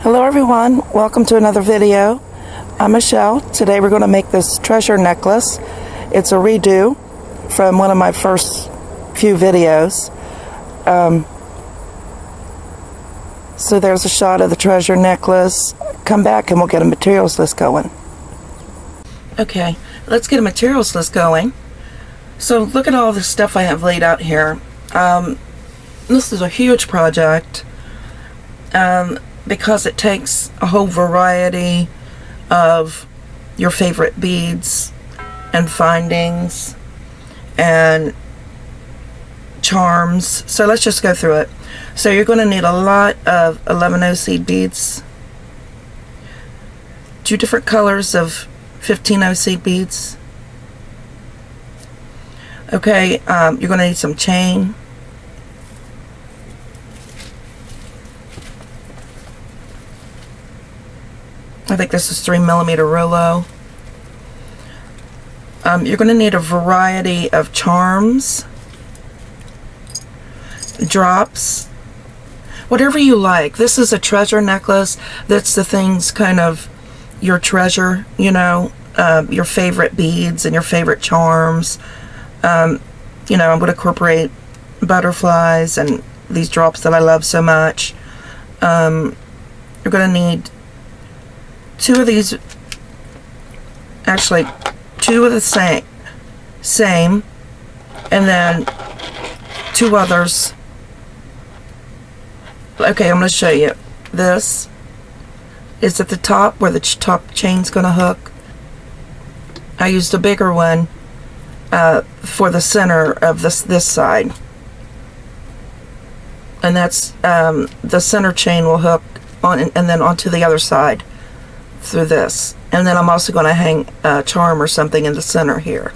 Hello everyone, welcome to another video. I'm Michelle. Today we're going to make this treasure necklace. It's a redo from one of my first few videos. So there's a shot of the treasure necklace. Come back and we'll get a materials list going. Okay, let's get a materials list going. So look at all the stuff I have laid out here. This is a huge project. Because it takes a whole variety of your favorite beads and findings and charms. So let's just go through it. So you're going to need a lot of 11 seed beads, 2 different colors of 15 seed beads. Okay, you're going to need some chain. I think this is 3mm Rolo. You're going to need a variety of charms, drops, whatever you like. This is a treasure necklace. That's the things kind of your treasure, you know, your favorite beads and your favorite charms. You know, I'm going to incorporate butterflies and these drops that I love so much. You're going to need 2 of these, actually 2 of the same, and then 2 others. Okay, I'm going to show you. This is at the top where the top chain's going to hook. I used a bigger one for the center of this side, and that's the center chain will hook on and then onto the other side through this, and then I'm also going to hang a charm or something in the center here.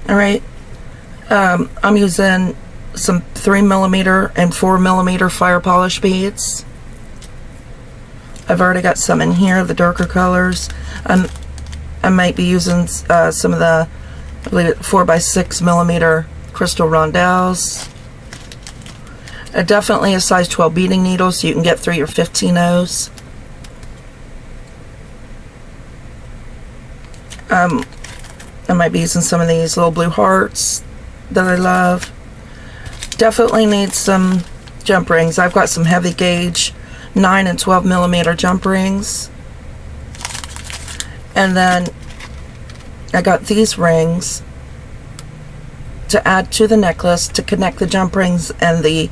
Alright, I'm using some 3mm and 4mm fire polish beads. I've already got some in here, the darker colors. I might be using some of the, I believe, 4x6mm crystal rondelles. Definitely a size 12 beading needle so you can get through your 15-0s. I might be using some of these little blue hearts that I love. Definitely need some jump rings. I've got some heavy gauge 9 and 12mm jump rings. And then I got these rings to add to the necklace to connect the jump rings and the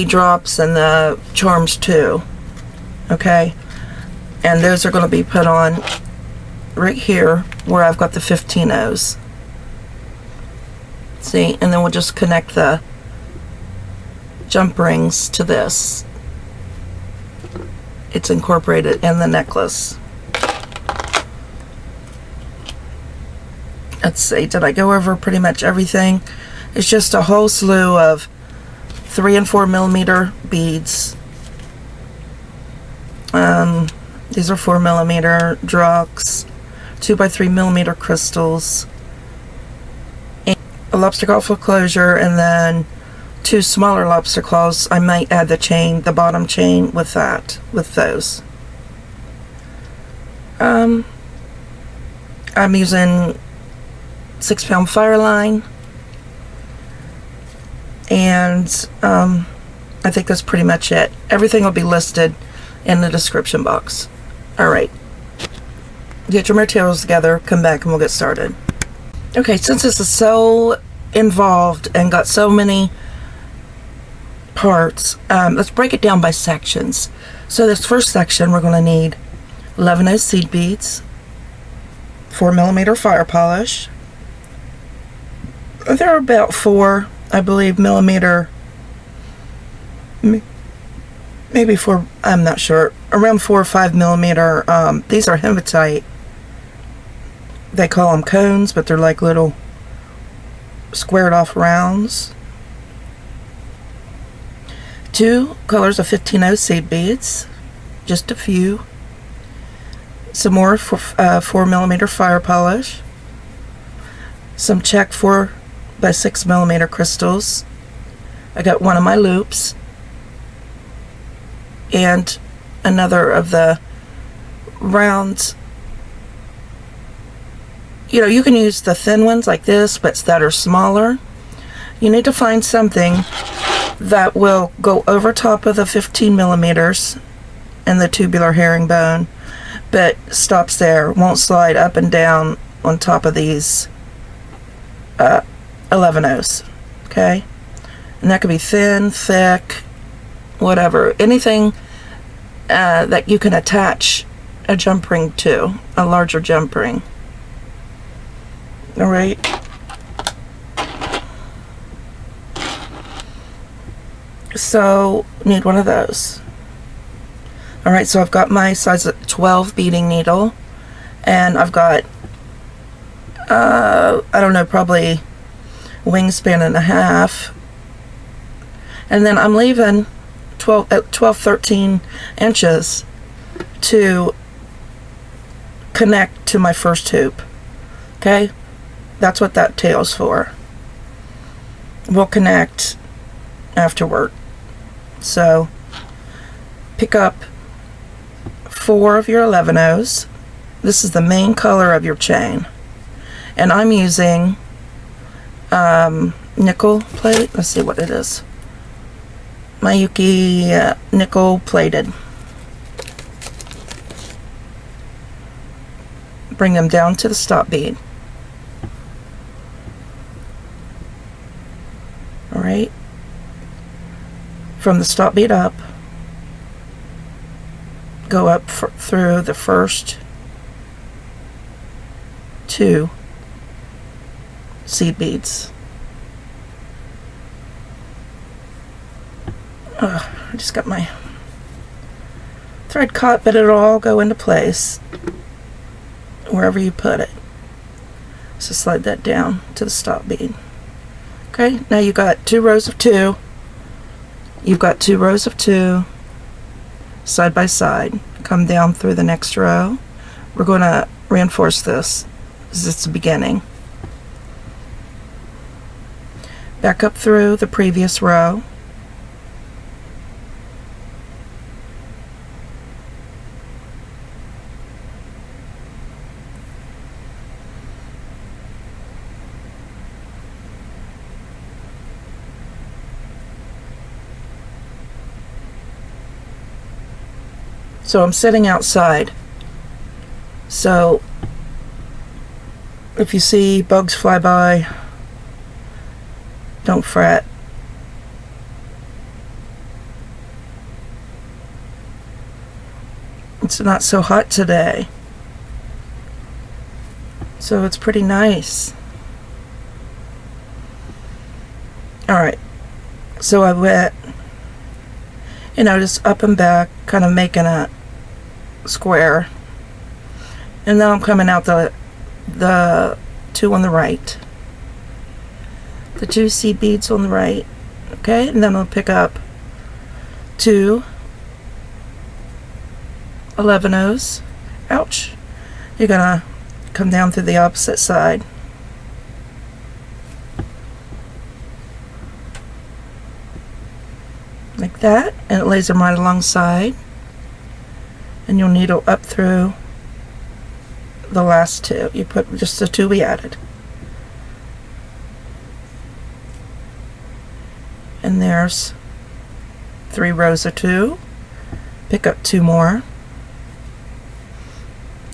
drops and the charms too. Okay, and those are going to be put on right here where I've got the 15-0s. See, and then we'll just connect the jump rings to this. It's incorporated in the necklace. Let's see, did I go over pretty much everything? It's just a whole slew of 3 and 4mm beads. These are 4mm Redux, 2x3mm crystals, and a lobster claw for closure, and then 2 smaller lobster claws. I might add the chain, the bottom chain with that, with those. I'm using 6-pound Fireline, and I think that's pretty much it. Everything will be listed in the description box. Alright, get your materials together, come back and we'll get started. Okay, since this is so involved and got so many parts, let's break it down by sections. So this first section, we're going to need 11 seed beads, 4mm fire polish. There are about 4, I believe, millimeter, maybe 4, I'm not sure, around 4 or 5mm. These are hematite. They call them cones, but they're like little squared off rounds. 2 colors of 15-0 seed beads, just a few. Some more 4mm fire polish. Some check 4 by 6mm crystals, I got one of my loops and another of the rounds. You know, you can use the thin ones like this, but that are smaller. You need to find something that will go over top of the 15 millimeters and the tubular herringbone, but stops there, won't slide up and down on top of these 11/0s, okay? And that could be thin, thick, whatever, anything that you can attach a jump ring to, a larger jump ring. All right. So need one of those. All right, so I've got my size 12 beading needle, and I've got I don't know, probably wingspan and a half, and then I'm leaving 13 inches to connect to my first hoop. Okay, that's what that tail's for. We'll connect afterward. So pick up 4 of your 11/0s. This is the main color of your chain, and I'm using nickel plate. Let's see what it is. Miyuki nickel plated. Bring them down to the stop bead. All right. From the stop bead up, go up through the first 2 seed beads. I just got my thread caught, but it'll all go into place wherever you put it. So slide that down to the stop bead. Okay, now you got 2 rows of 2. You've got 2 rows of 2 side by side. Come down through the next row. We're going to reinforce this as it's the beginning. Back up through the previous row. So I'm sitting outside. So if you see bugs fly by, don't fret. It's not so hot today, so it's pretty nice. Alright, so I went, you know, just up and back, kind of making a square, and then I'm coming out the 2 on the right, the 2 seed beads on the right, okay, and then I'll pick up 2 11/0s. Ouch. You're gonna come down through the opposite side. Like that, and it lays them right alongside, and you'll needle up through the last 2. You put just the 2 we added, and there's 3 rows of 2. Pick up 2 more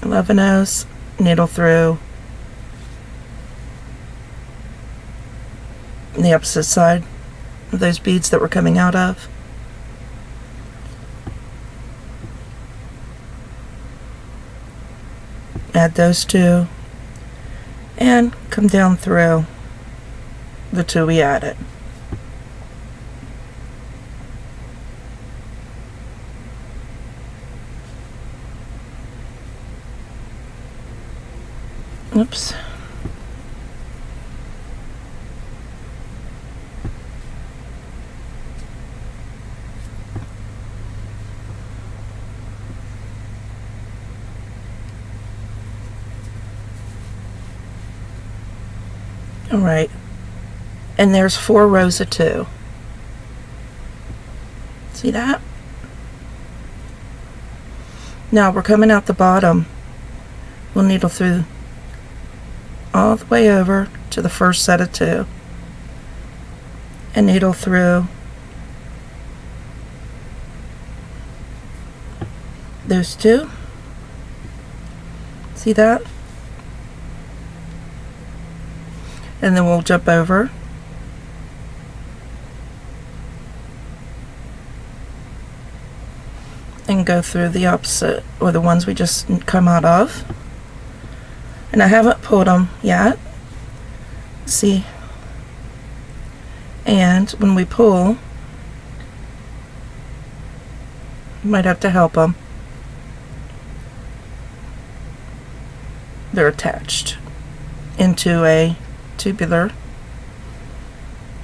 11/0s, needle through the opposite side of those beads that we're coming out of. Add those 2 and come down through the 2 we added. Oops. All right, and there's 4 rows of 2. See that? Now we're coming out the bottom. We'll needle through all the way over to the first set of 2 and needle through those 2. See that? And then we'll jump over and go through the opposite, or the ones we just come out of. And I haven't pulled them yet. See? And when we pull, you might have to help them. They're attached into a tubular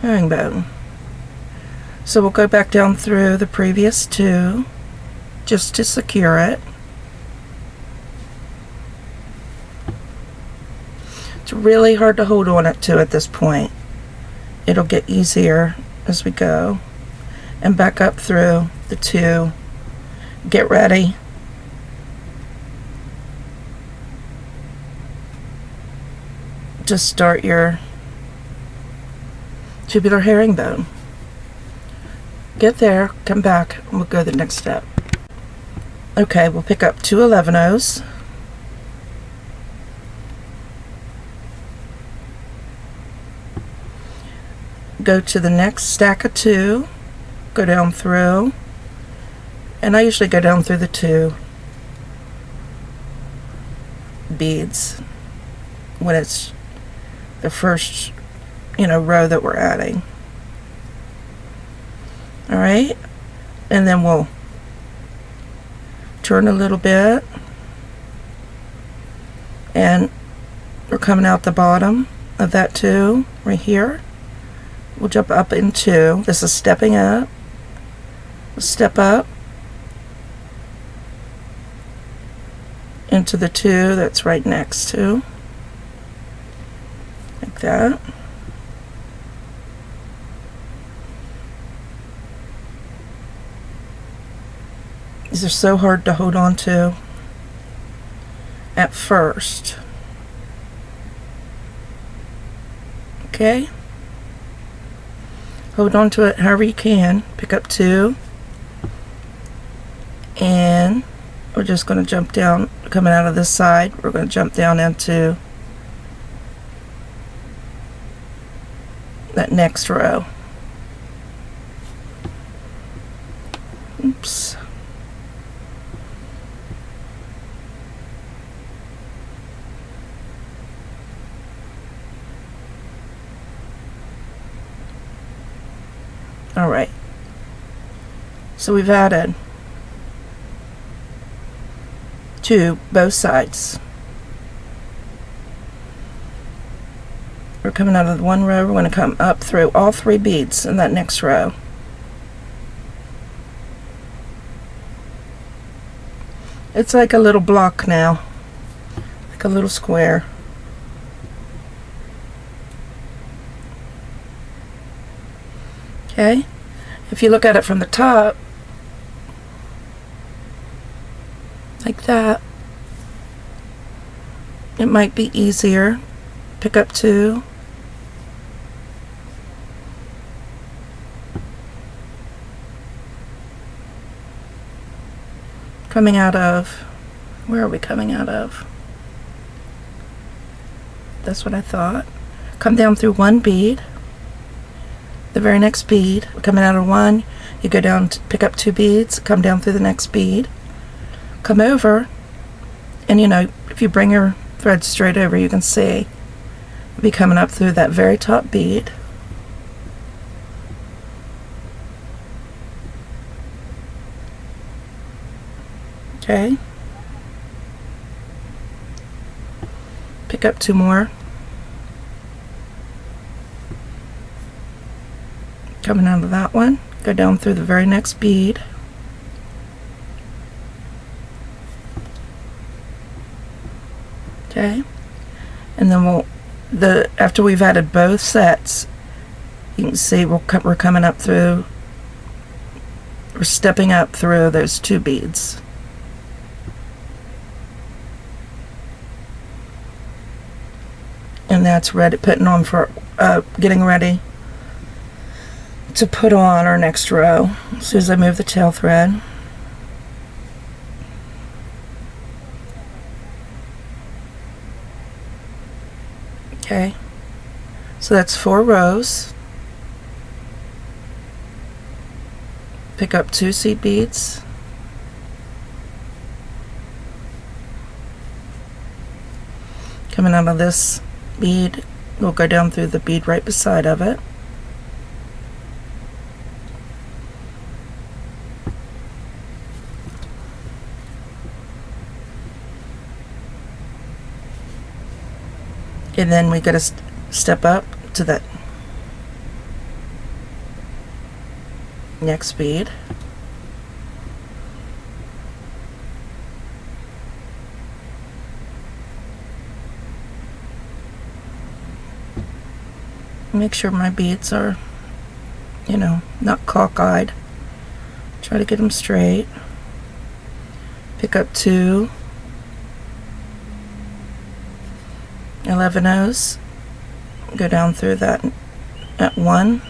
herringbone. So we'll go back down through the previous 2 just to secure it. It's really hard to hold on to at this point. It'll get easier as we go. And back up through the 2. Get ready. Just start your tubular herringbone. Get there, come back, and we'll go to the next step. Okay, we'll pick up 2 11-ohs. Go to the next stack of 2, go down through, and I usually go down through the 2 beads when it's the first, row that we're adding. All right, and then we'll turn a little bit, and we're coming out the bottom of that 2 right here. We'll jump up into, this is stepping up, we'll step up into the 2 that's right next to, like that. These are so hard to hold on to at first. Okay? Hold on to it however you can. Pick up 2. And we're just going to jump down, coming out of this side, we're going to jump down into that next row. Oops. All right, so we've added 2 both sides. We're coming out of the 1 row, we're going to come up through all 3 beads in that next row. It's like a little block now, like a little square. Okay, if you look at it from the top, like that, it might be easier. Pick up 2. Coming out of, where are we coming out of? That's what I thought. Come down through 1 bead. The very next bead, coming out of 1, you go down to pick up 2 beads, come down through the next bead, come over, and if you bring your thread straight over, you can see you'll be coming up through that very top bead. Okay. Pick up 2 more. Coming out of that one, go down through the very next bead. Okay, and then after we've added both sets, you can see we're coming up through We're stepping up through those 2 beads. And that's ready, putting on for, getting ready to put on our next row as soon as I move the tail thread. Okay, so that's 4 rows. Pick up 2 seed beads. Coming out of this bead, we'll go down through the bead right beside of it. And then we got to step up to that next bead. Make sure my beads are, you know, not cockeyed. Try to get them straight. Pick up 2 11-ohs, go down through that at 1,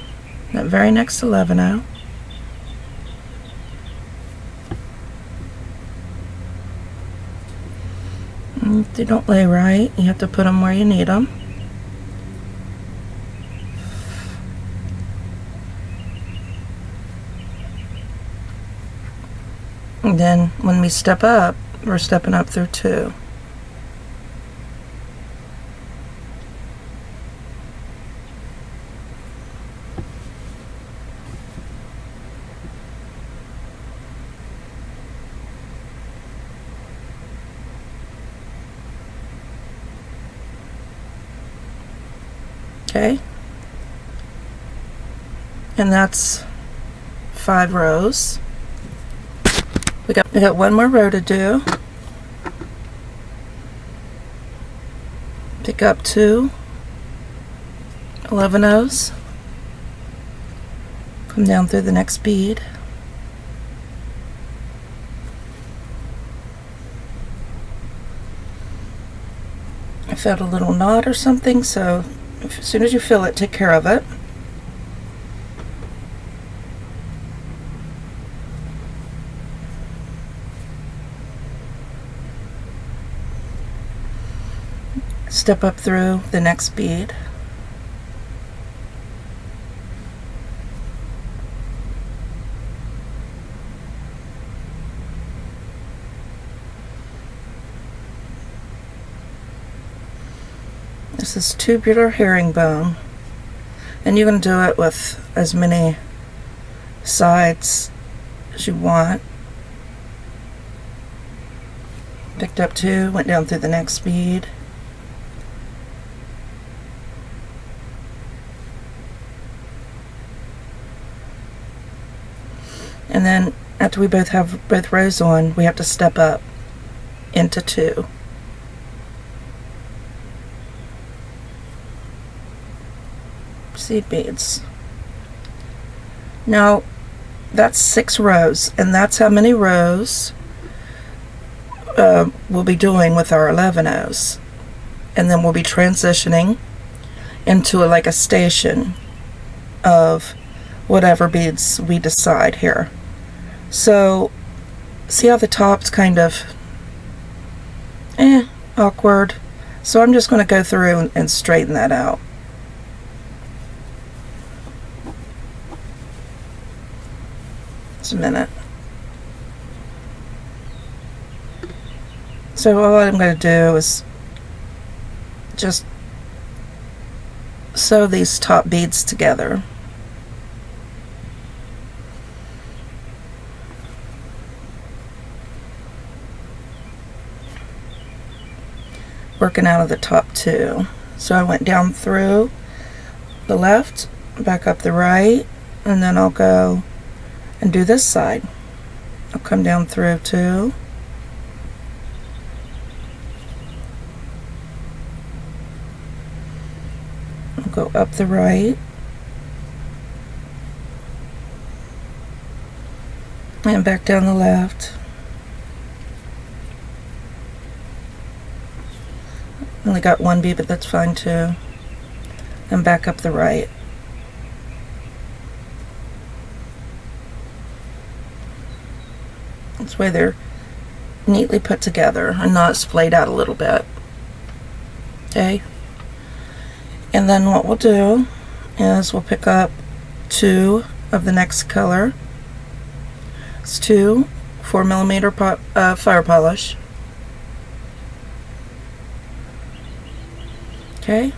that very next 11-oh. If they don't lay right, you have to put them where you need them. And then when we step up, we're stepping up through 2. Okay, and that's 5 rows. We got 1 more row to do. Pick up 2 11-ohs, come down through the next bead. I felt a little knot or something, so as soon as you feel it, take care of it. Step up through the next bead. This is tubular herringbone, and you can do it with as many sides as you want. Picked up 2, went down through the next bead. And then after we both have both rows on, we have to step up into 2. Seed beads. Now that's 6 rows, and that's how many rows we'll be doing with our 11-ohs. And then we'll be transitioning into like a station of whatever beads we decide here. So see how the top's kind of awkward? So I'm just going to go through and straighten that out. Just a minute. So all I'm going to do is just sew these top beads together. Working out of the top 2. So I went down through the left, back up the right, and then I'll go and do this side. I'll come down through 2. I'll go up the right. And back down the left. Only got one bead, but that's fine too. And back up the right. This way they're neatly put together and not splayed out a little bit. Okay. And then what we'll do is we'll pick up 2 of the next color. It's 2 4mm fire polish. Okay.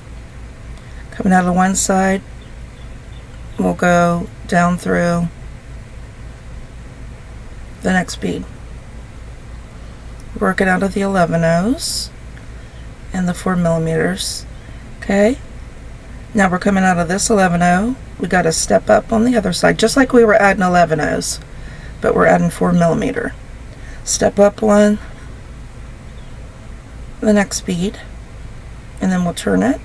Coming out of one side, we'll go down through the next bead. Working out of the 11/0s and the 4mm. Okay. Now we're coming out of this 11/0. We got to step up on the other side, just like we were adding 11/0s, but we're adding 4mm. Step up one, the next bead, and then we'll turn it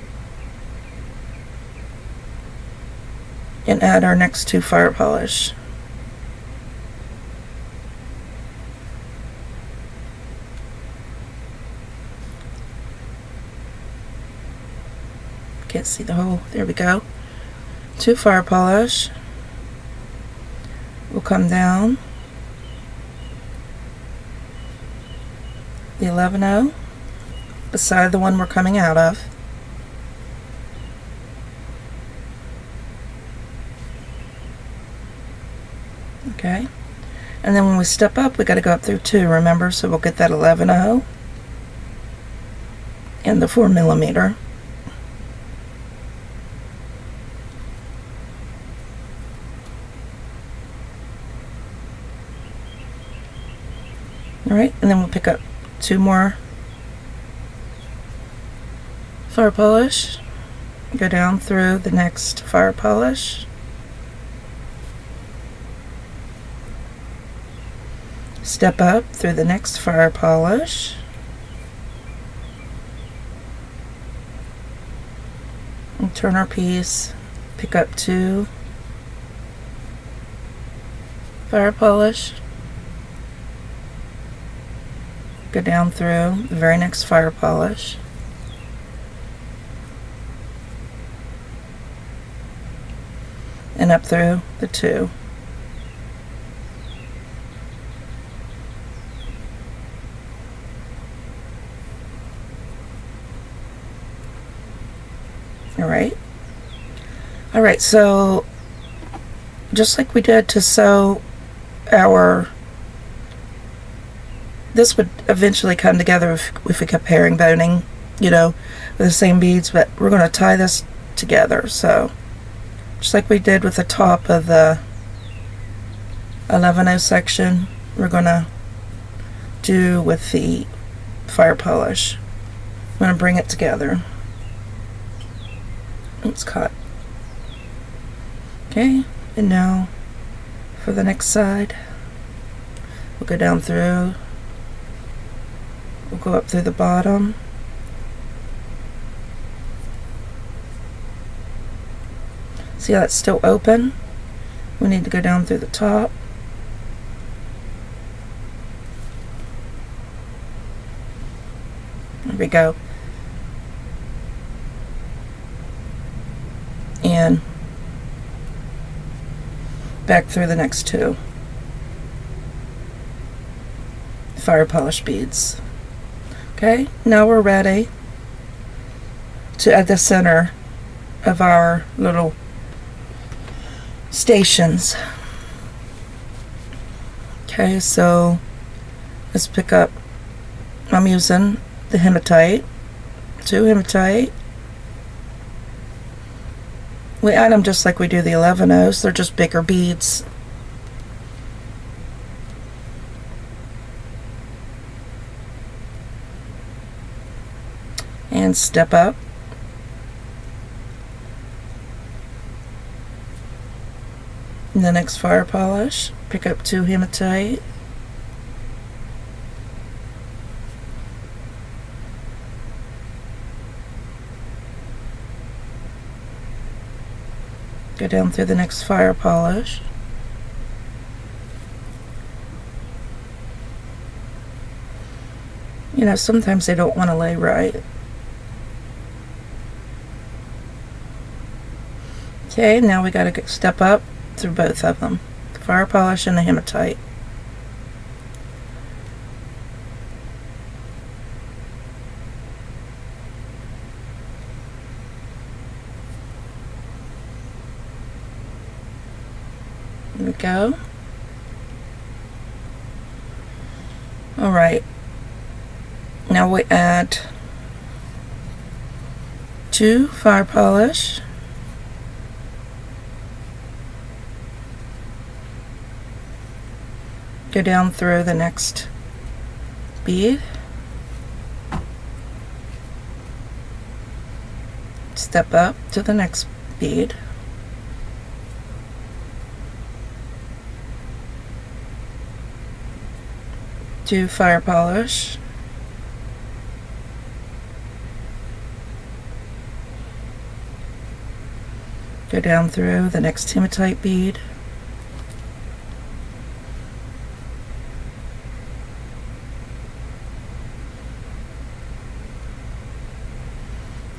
and add our next 2 fire polish. Can't see the hole. There we go. 2 fire polish. We'll come down the 11/0 beside the one we're coming out of. Okay. And then when we step up, we got to go up through 2, remember? So we'll get that 11/0 and the 4mm. Alright, and then we'll pick up 2 more fire polish, go down through the next fire polish, step up through the next fire polish, and turn our piece, pick up 2 fire polish, go down through the very next fire polish, and up through the 2. Alright, so just like we did to sew this would eventually come together if we kept herringboning, you know, with the same beads, but we're going to tie this together. So just like we did with the top of the 11/0 section, we're going to do with the fire polish. I'm going to bring it together. It's caught. Okay, and now for the next side, we'll go down through, we'll go up through the bottom, see how it's still open? We need to go down through the top, there we go, and back through the next 2 fire polish beads. Okay, now we're ready to add the center of our little stations. Okay, so let's pick up, I'm using the hematite, 2 hematite. We add them just like we do the 11/0s, they're just bigger beads. And step up. In the next fire polish, pick up 2 hematite. Go down through the next fire polish. You know, sometimes they don't want to lay right. Okay, now we got to step up through both of them, the fire polish and the hematite. There we go. All right, now we add 2 fire polish, go down through the next bead, step up to the next bead, do fire polish, go down through the next hematite bead,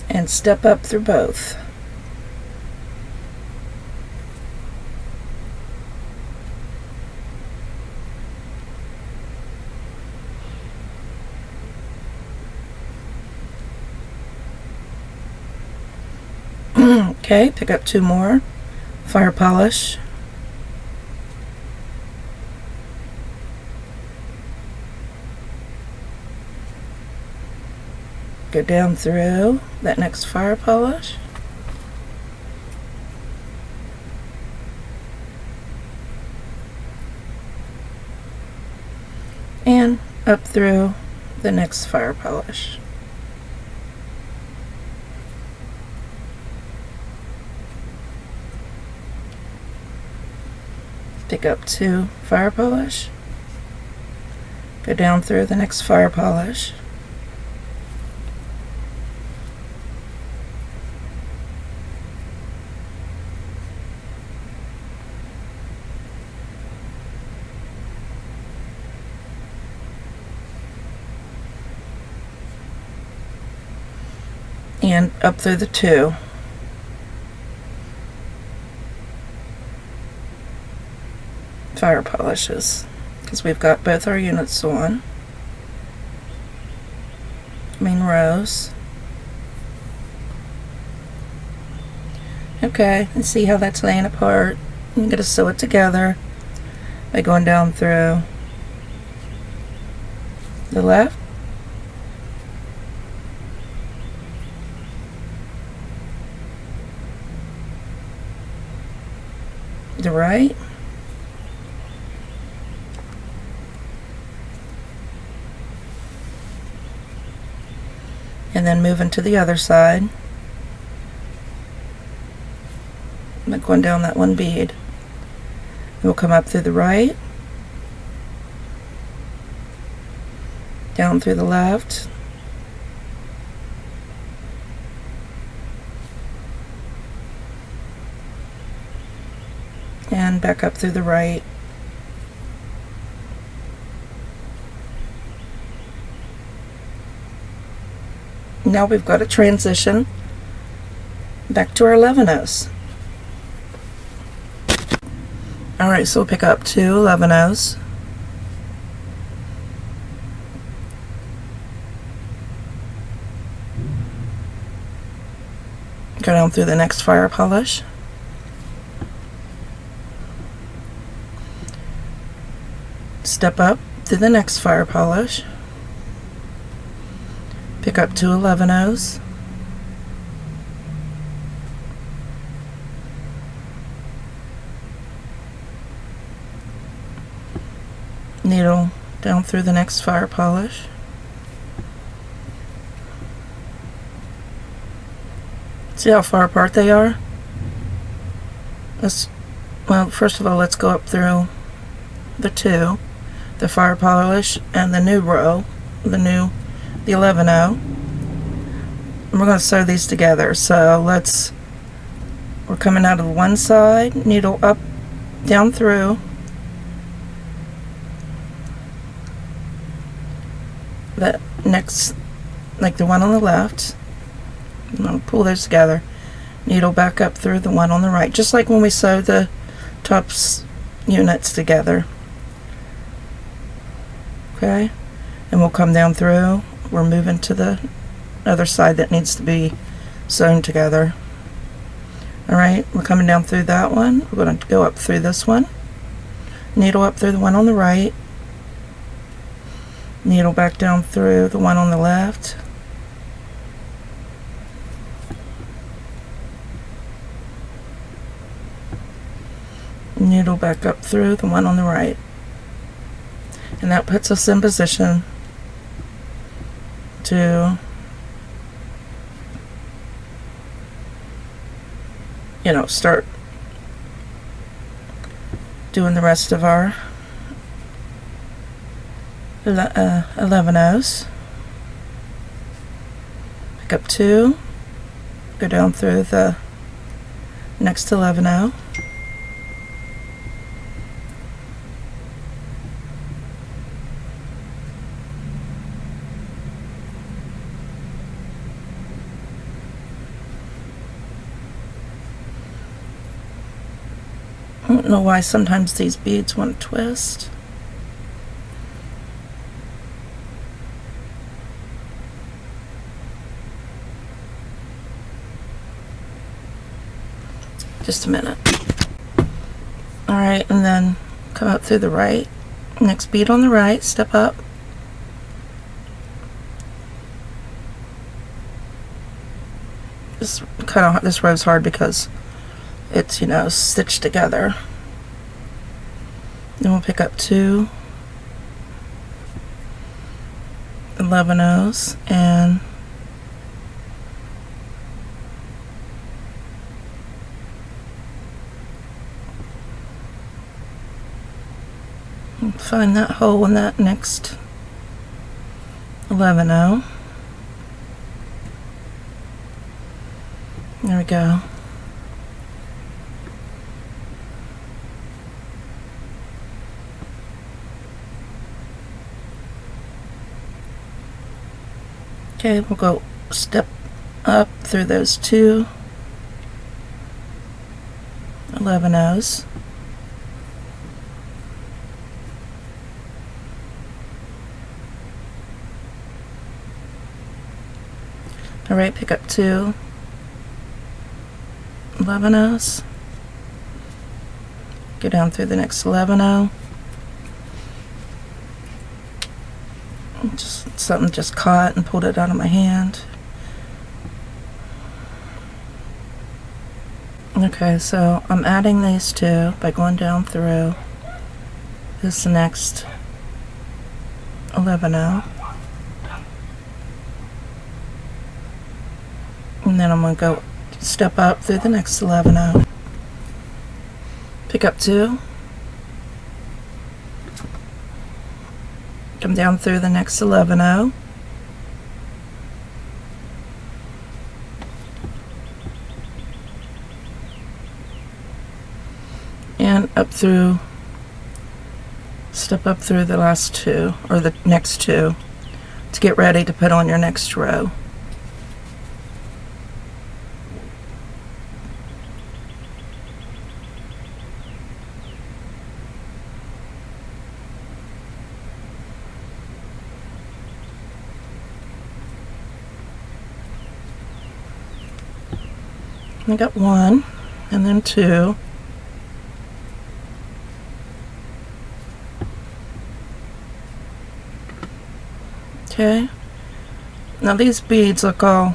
and step up through both. Okay, pick up 2 more fire polish, go down through that next fire polish, and up through the next fire polish. Pick up 2 fire polish, go down through the next fire polish, and up through the 2. Fire polishes, because we've got both our units on, main rows. Okay, and see how that's laying apart. I'm going to sew it together by going down through the left, the right, and then moving to the other side. I'm going down that one bead. We'll come up through the right, down through the left, and back up through the right. Now we've got a transition back to our 11-ohs. Alright, so we'll pick up 2 11-ohs. Go down through the next fire polish. Step up to the next fire polish. Pick up 2 11-ohs. Needle down through the next fire polish. See how far apart they are? Well, first of all, let's go up through the 2, the fire polish, and the new row, the 11-oh. And we're going to sew these together. So we're coming out of one side, needle up, down through the next, like the one on the left. I'm going to pull those together. Needle back up through the one on the right, just like when we sew the tops units together. Okay, and we'll come down through. We're moving to the other side that needs to be sewn together. Alright, we're coming down through that one. We're going to go up through this one. Needle up through the one on the right. Needle back down through the one on the left. Needle back up through the one on the right. And that puts us in position to, you know, start doing the rest of our 11 O's. Pick up 2, go down through the next 11 O. I don't know why sometimes these beads want to twist. Just a minute. Alright, and then come up through the right. Next bead on the right, step up. This row's hard because it's, you know, stitched together. Then we'll pick up 2 11 O's and find that hole in that next 11 O. There we go. Okay, we'll go step up through those 2 11 O's. Alright, pick up 2 11 O's. Go down through the next 11 O. Something just caught and pulled it out of my hand. Okay, so I'm adding these 2 by going down through this next 11 O. And then I'm going to go step up through the next 11 O. Pick up 2. Come down through the next 11 O. And up through, step up through the last 2, or the next 2, to get ready to put on your next row. I got 1 and then 2. Okay. Now these beads look all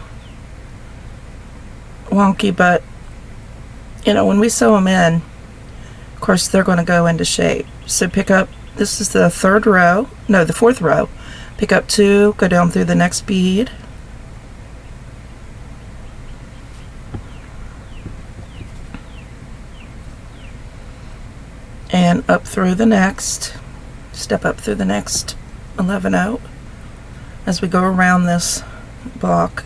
wonky, but you know, when we sew them in, of course they're going to go into shape. So pick up, this is the 3rd row, no, the 4th row. Pick up 2, go down through the next bead. And up through the next, step up through the next 11 O as we go around this block.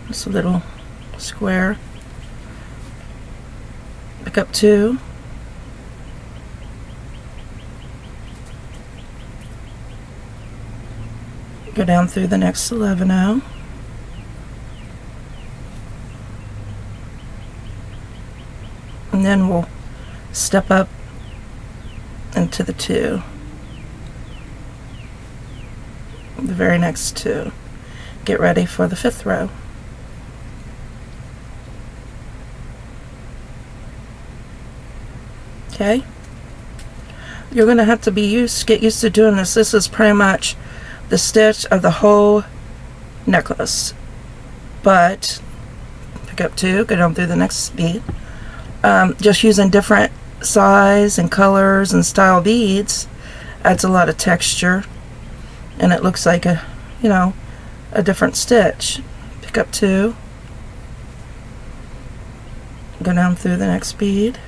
Just a little square. Pick up 2. Go down through the next 11-0. And then we'll step up into the 2. The very next 2. Get ready for the 5th row. Okay? You're going to have to get used to doing this. This is pretty much the stitch of the whole necklace. But pick up 2, go down through the next bead. Just using different size and colors and style beads adds a lot of texture, and it looks like a different stitch. Pick up 2, go down through the next bead,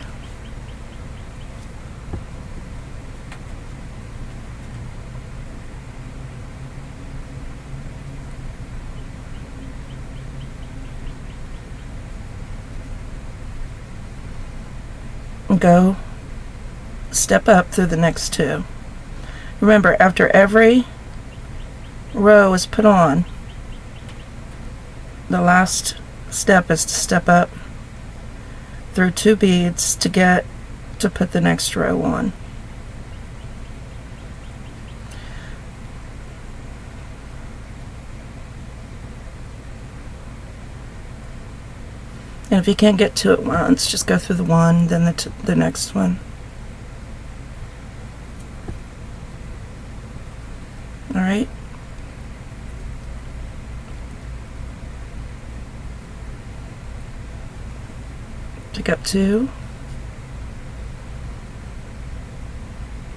go step up through the next 2. Remember, after every row is put on, the last step is to step up through 2 beads to get to put the next row on. And if you can't get to it once, just go through the one, then the next one. All right. Pick up 2.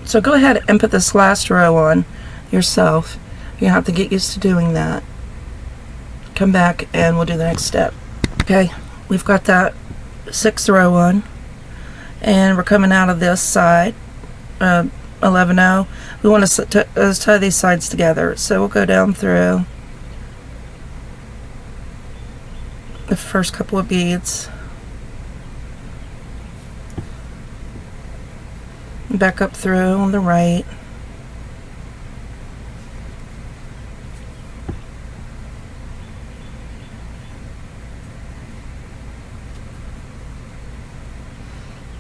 So go ahead and put this last row on yourself. You have to get used to doing that. Come back and we'll do the next step. Okay. We've got that 6th row on, and we're coming out of this side, 11-0. We want to tie these sides together, so we'll go down through the first couple of beads, back up through on the right,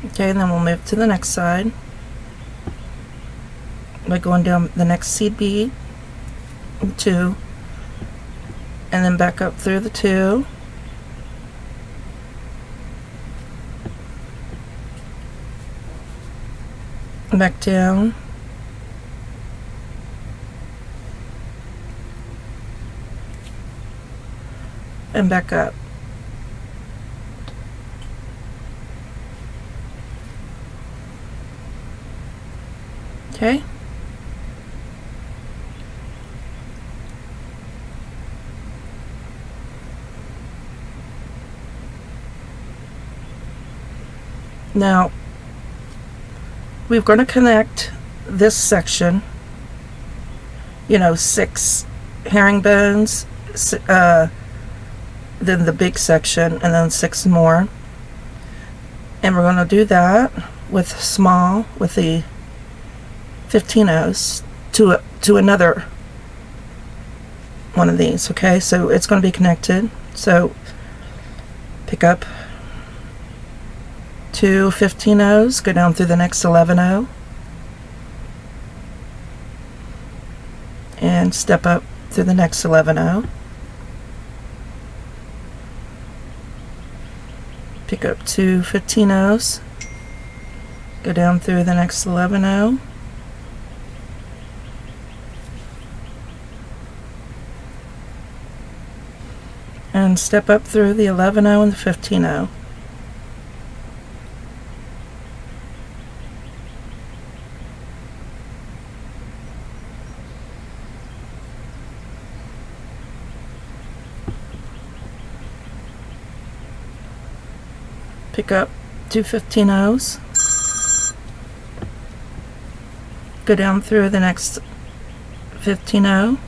okay, and then we'll move to the next side by going down the next seed bead, 2, and then back up through the 2, back down, and back up. Okay. Now, we're going to connect this section, 6 herringbones, then the big section, and then 6 more. And we're going to do that with the 15-0s to another one of these. Okay, so it's going to be connected. So pick up 2 15-0s, go down through the next 11-0, and step up through the next 11-0. Pick up 2 15-0s, go down through the next 11-0, and step up through the 11-0 and the 15-0. Pick up 2 15-0s, go down through the next 15-0,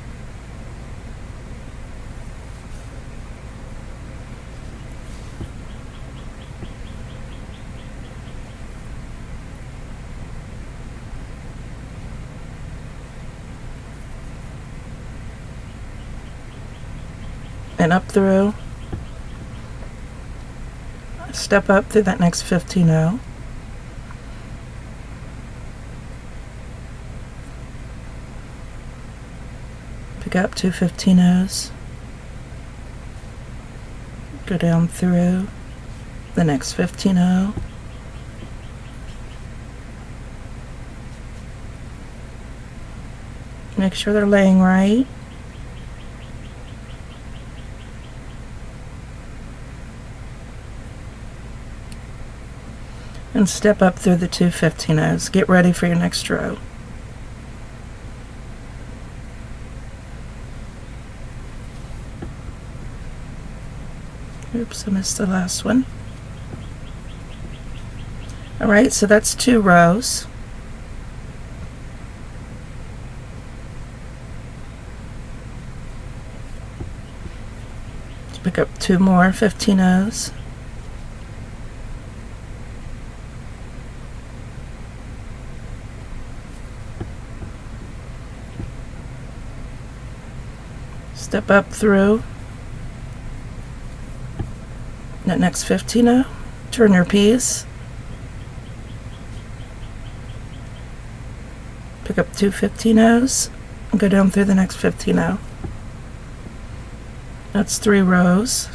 and up through, step up through that next 15-0, pick up 2 15-0s, go down through the next 15-0, make sure they're laying right, and step up through the 2 15-0s. Get ready for your next row. Oops, I missed the last one. Alright, so that's 2 rows. Let's pick up 2 more 15-0s. Step up through that next 15-0, turn your piece, pick up 2 15-0s, and go down through the next 15-0. That's 3 rows.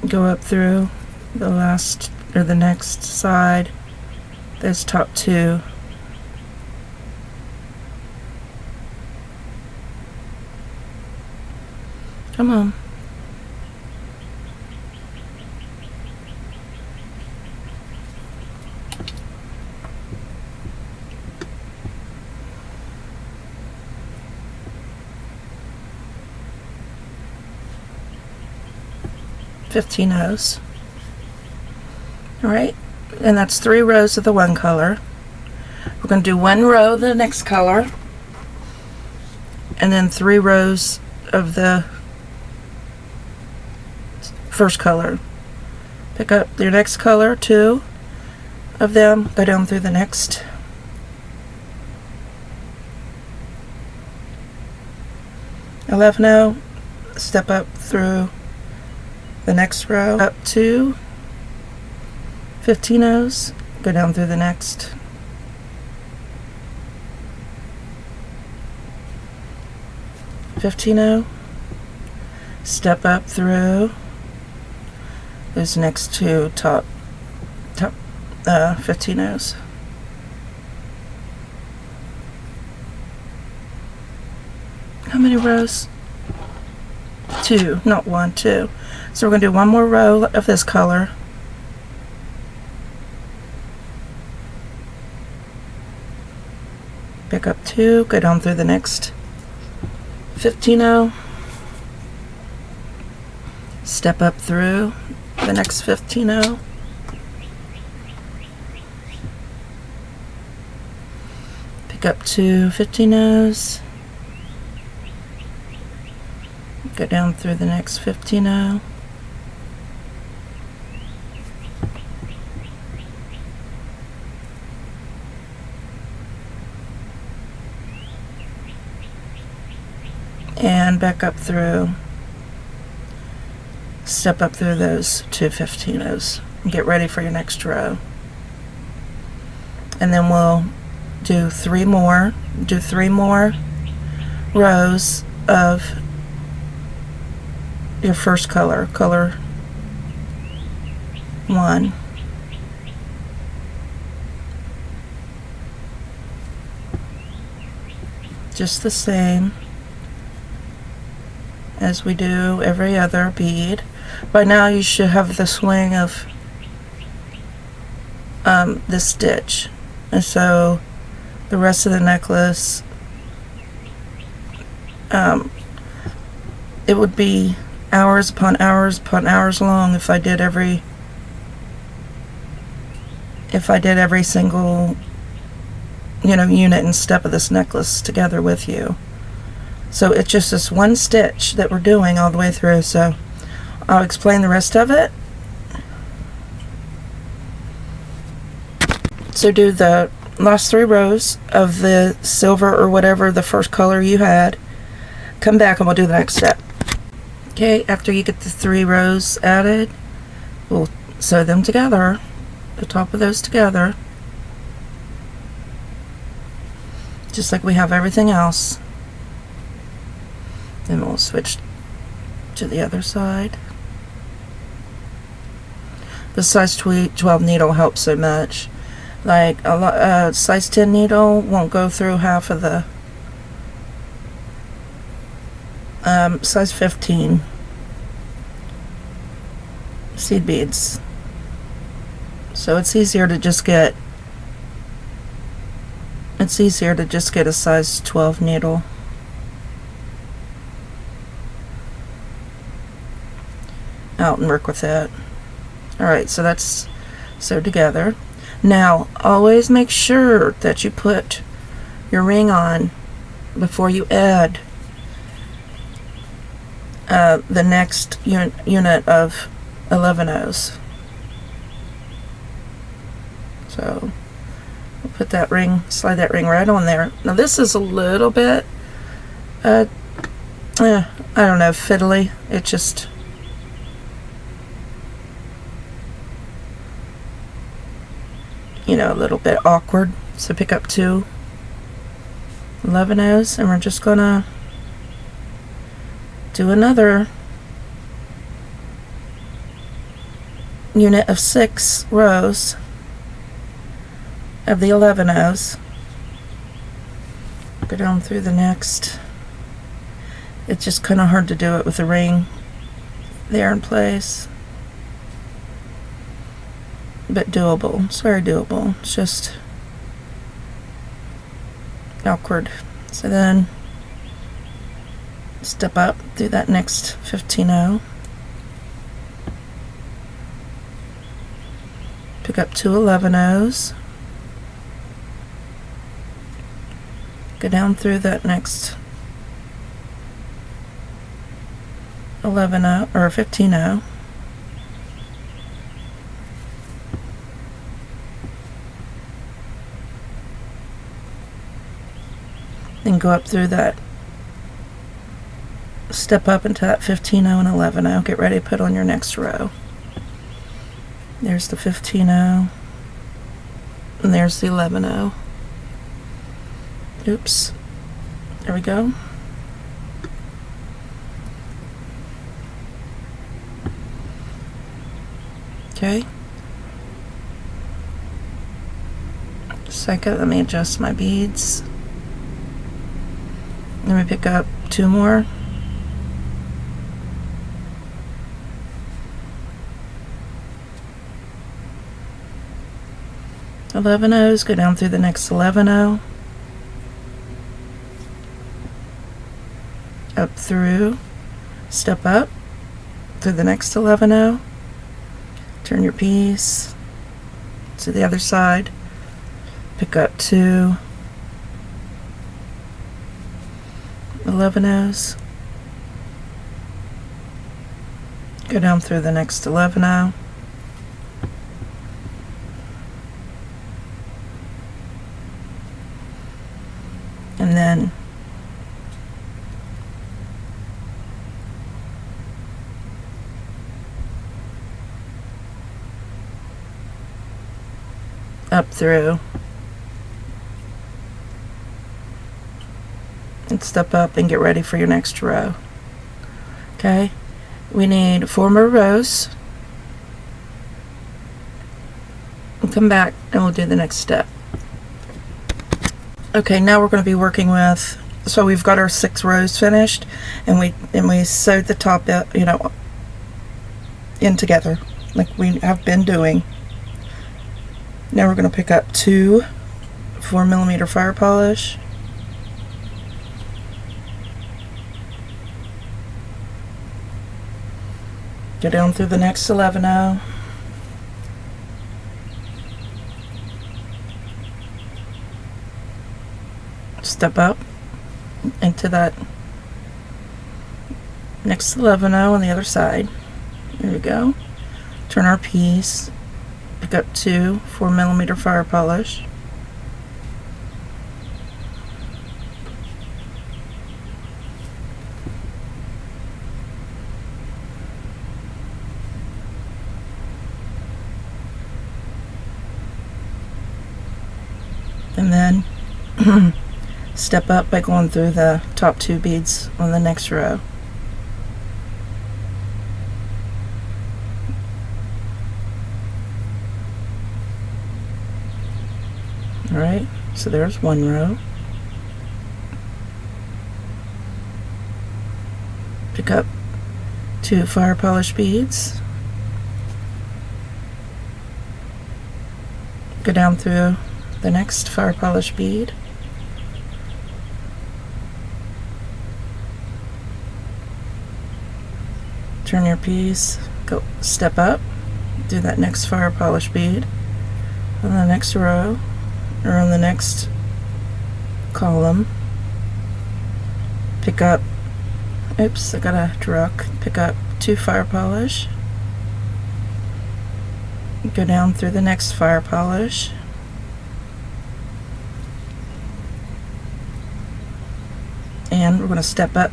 Go up through the last, or the next side, those top 2. Come on. $15. Alright, and that's 3 rows of the one color. We're going to do 1 row of the next color, and then 3 rows of the first color. Pick up your next color, 2 of them, go down through the next. $11, step up through the next row, up 2 15-0s, go down through the next. $15, step up through those next 2 top 15-0s. How many rows? 2, not 1, 2. So we're going to do 1 more row of this color. Pick up 2, go down through the next 15-0. Step up through the next 15-0. Pick up 2 15-0s. Go down through the next 15-0. And back up through, step up through those 2 15-0s. Get ready for your next row. And then we'll do 3 more rows of your first color, color 1. Just the same as we do every other bead. By now you should have the swing of this stitch, and so the rest of the necklace, it would be hours upon hours upon hours long if I did every single unit and step of this necklace together with you. So it's just this one stitch that we're doing all the way through, so I'll explain the rest of it. So do the last 3 rows of the silver or whatever the first color you had. Come back and we'll do the next step. Okay, after you get the 3 rows added, we'll sew them together, the top of those together, just like we have everything else. Then we'll switch to the other side. The size 12 needle helps so much. Like a size 10 needle won't go through half of the size 15 seed beads. So it's easier to just get a size 12 needle. Out and work with that. Alright, so that's sewed together. Now, always make sure that you put your ring on before you add the next unit of 11 O's. So, we'll put that ring, slide that ring right on there. Now this is a little bit, I don't know, fiddly. It just, a little bit awkward. So pick up 2 11 O's and we're just gonna do another unit of 6 rows of the 11 O's. Go down through the next. It's just kind of hard to do it with the ring there in place, but doable. It's very doable. It's just awkward. So then step up through that next 15 O. Pick up 2 11 O's. Go down through that next 11 O or 15 O. Then go up through that, step up into that 15 O and 11 O. Get ready to put on your next row. There's the 15 O and there's the 11 O. Oops, there we go. Okay. Second, let me adjust my beads. Let me pick up 2 more. Eleven O's, go down through the next 11 O. Up through, step up through the next 11 O. Turn your piece to the other side. Pick up 2 11 O's. Go down through the next 11 O. And then up through and step up and get ready for your next row. Okay, we need 4 more rows. We'll come back and we'll do the next step. Okay, now we're going to be working with, so we've got our 6 rows finished, and we sewed the top in together like we have been doing. Now we're going to pick up 2 4mm fire polish. Go down through the next 11 O. Step up into that next 11 O on the other side. There we go. Turn our piece. Pick up 2 4mm fire polish. and then step up by going through the top 2 beads on the next row. Alright, so there's 1 row. Pick up 2 fire polish beads. Go down through the next fire polish bead. Turn your piece, go step up, do that next fire polish bead on the next row or on the next column. Pick up, oops, I got a druck. Pick up 2 fire polish. Go down through the next fire polish. And we're going to step up,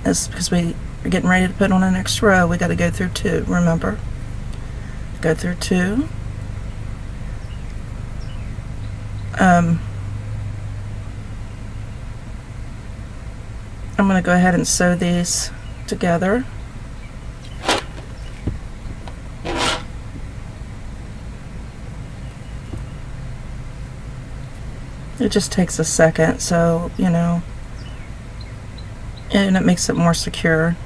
this because we are getting ready to put on the next row. We got to go through 2, remember? Go through 2. I'm going to go ahead and sew these together. It just takes a second, so, you know, and it makes it more secure.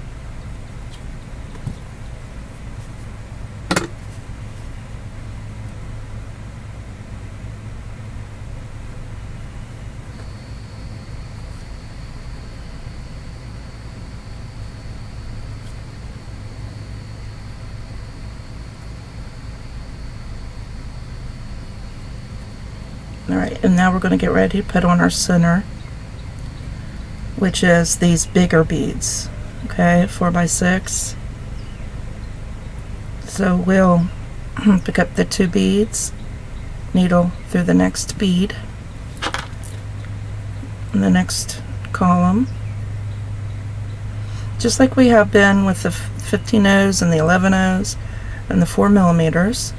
Alright, and now we're going to get ready to put on our center, which is these bigger beads, okay, 4x6. So we'll pick up the 2 beads, needle through the next bead, in the next column, just like we have been with the 15 O's and the 11 O's and the 4mm.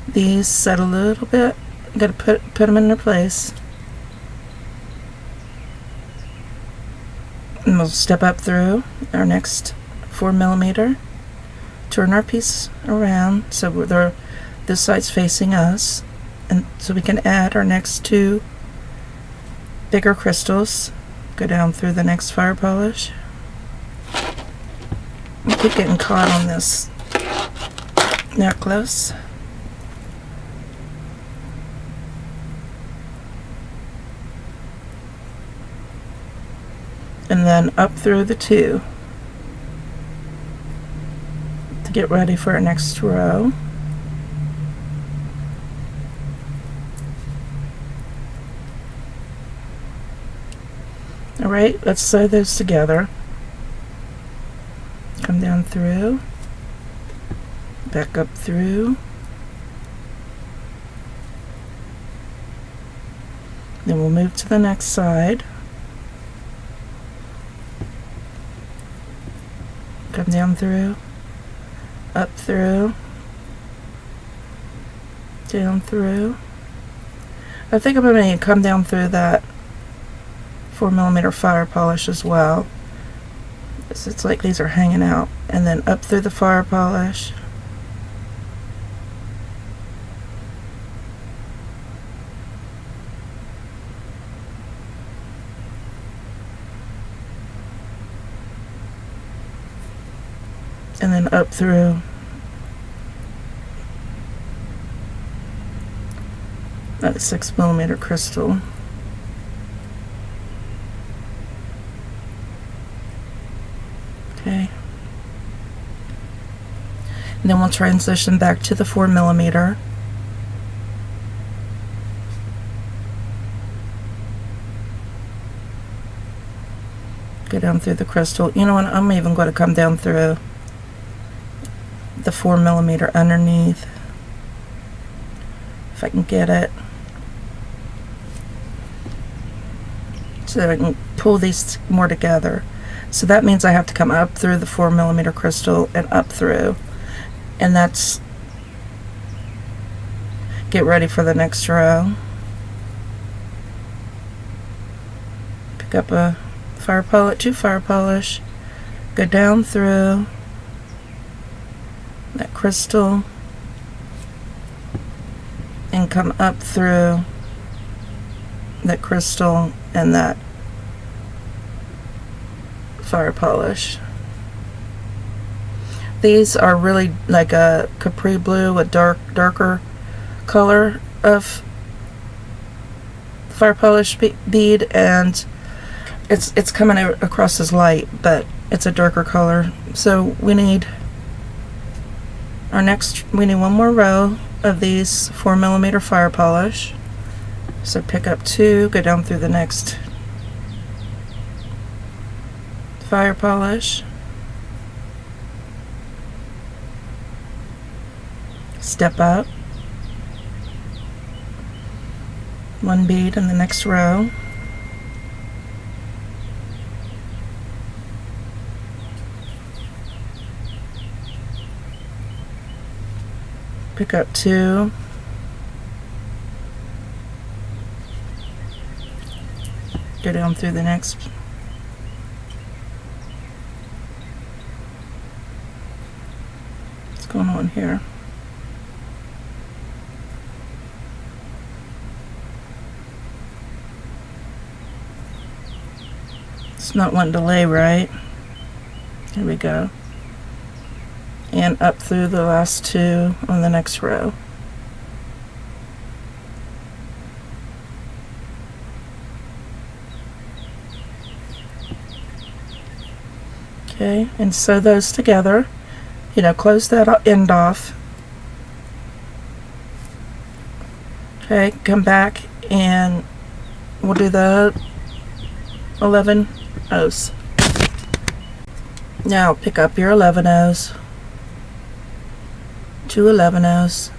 These set a little bit. Got to put them in their place. And we'll step up through our next 4mm, turn our piece around so this side's facing us, and so we can add our next 2 bigger crystals. Go down through the next fire polish. I keep getting caught on this necklace. And then up through the 2 to get ready for our next row. Alright, let's sew those together. Come down through, back up through, then we'll move to the next side. Come down through, up through, down through. I think I'm going to come down through that 4mm fire polish as well. It's like these are hanging out. And then up through the fire polish. And then up through that 6mm crystal. Okay. And then we'll transition back to the 4mm. Go down through the crystal. You know what? I'm even going to come down through the 4mm underneath, if I can get it, so I can pull these more together. So that means I have to come up through the 4mm crystal and up through, and that's get ready for the next row. Pick up a fire polish, 2 fire polish, go down through that crystal and come up through that crystal and that fire polish. These are really like a capri blue, a darker color of fire polish bead, and it's coming across as light, but it's a darker color. So we need one more row of these 4mm fire polish. So pick up 2, go down through the next fire polish, step up 1 bead in the next row, pick up 2, go down through the next, what's going on here? It's not wanting to lay right. Here we go. And up through the last 2 on the next row. Okay, and sew those together. You know, close that end off. Okay, come back and we'll do the 11 O's. Now pick up your 11 O's. 2 11 O's.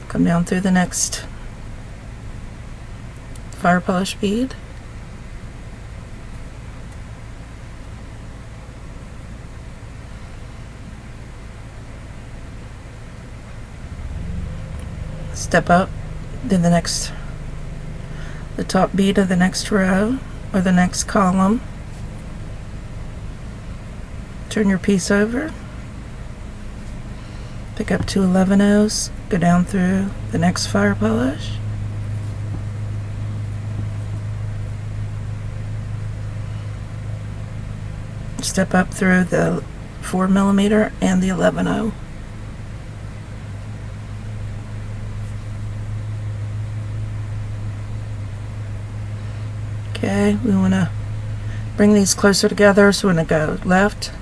Come down through the next fire polish bead. Step up to the top bead of the next row or the next column. Turn your piece over. Pick up 2 11 O's, go down through the next fire polish. Step up through the 4mm and the 11 O. Okay, we want to bring these closer together, so we're going to go left,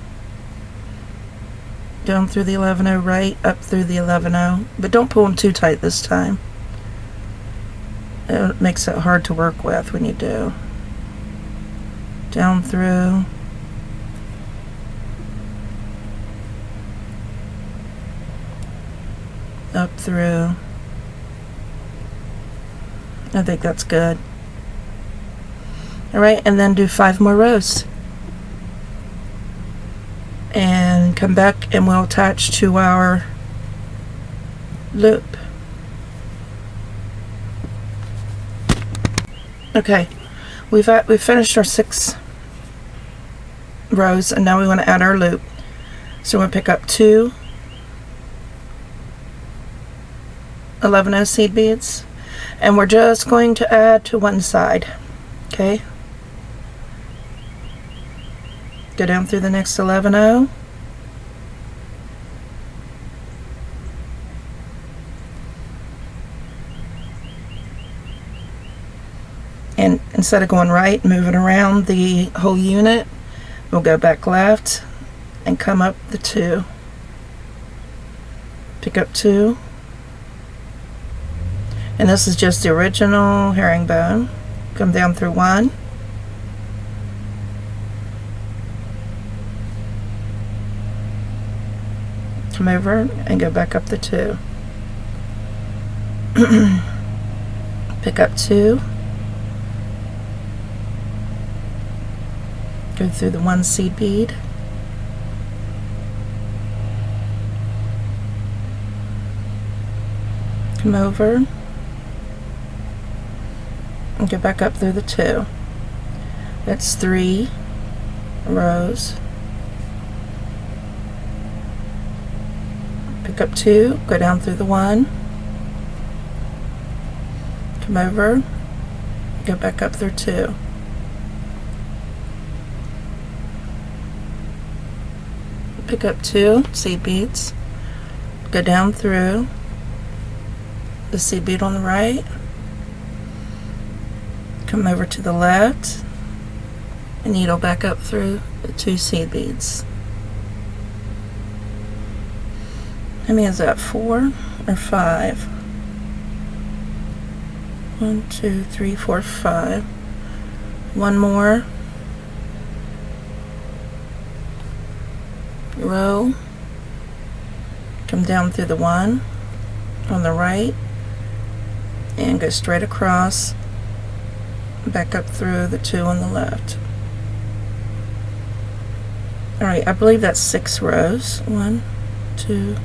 down through the 11 O, right, up through the 11 O, but don't pull them too tight this time. It makes it hard to work with when you do. Down through, up through. I think that's good. Alright, and then do 5 more rows. And come back and we'll attach to our loop. Okay, we've finished our 6 rows, and now we want to add our loop. So we'll pick up 2 11O seed beads, and we're just going to add to one side. Okay, go down through the next 11O, and instead of going right, moving around the whole unit, we'll go back left and come up the 2. Pick up 2, and this is just the original herringbone. Come down through 1, come over and go back up the 2. Pick up 2, go through the 1 seed bead, come over and go back up through the 2. That's 3 rows. Pick up 2, go down through the 1, come over, go back up through 2. Pick up 2 seed beads, go down through the seed bead on the right, come over to the left, and needle back up through the 2 seed beads. How many is that, 4 or 5? 1, 2, 3, 4, 5. One more row, come down through the 1 on the right and go straight across, back up through the 2 on the left. Alright, I believe that's 6 rows. 1, 2,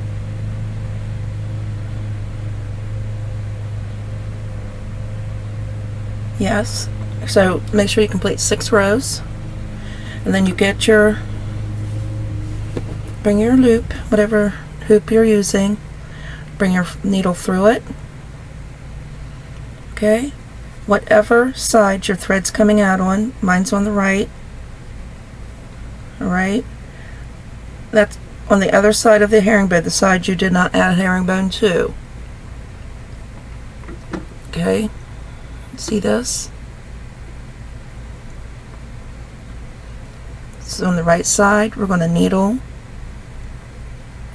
yes. So make sure you complete 6 rows, and then you get your, bring your loop, whatever hoop you're using, bring your needle through it. Okay, whatever side your thread's coming out on, mine's on the right. Alright, that's on the other side of the herringbone, the side you did not add herringbone to. Okay, see this? So on the right side, we're going to needle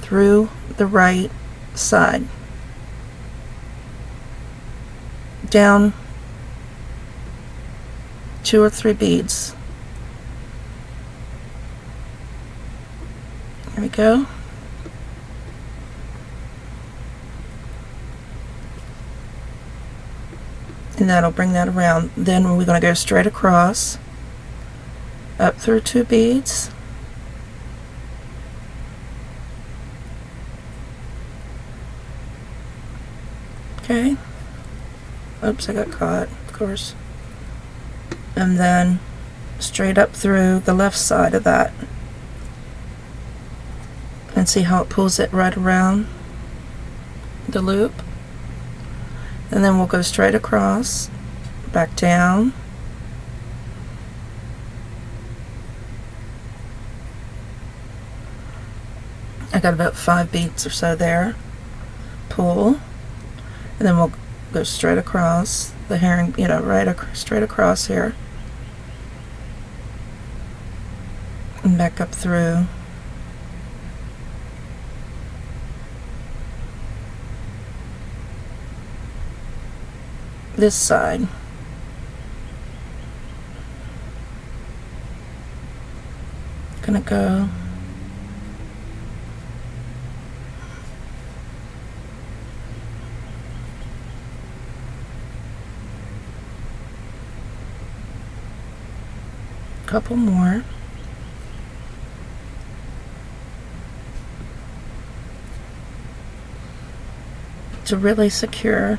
through the right side, down 2 or 3 beads. There we go. And that'll bring that around. Then we're going to go straight across, up through 2 beads, okay. Oops, I got caught, of course. And then straight up through the left side of that. And see how it pulls it right around the loop. And then we'll go straight across, back down, I got about 5 beads or so there. Pull, and then we'll go straight across the herring, straight across here, and back up through. This side. Gonna go a couple more. To really secure.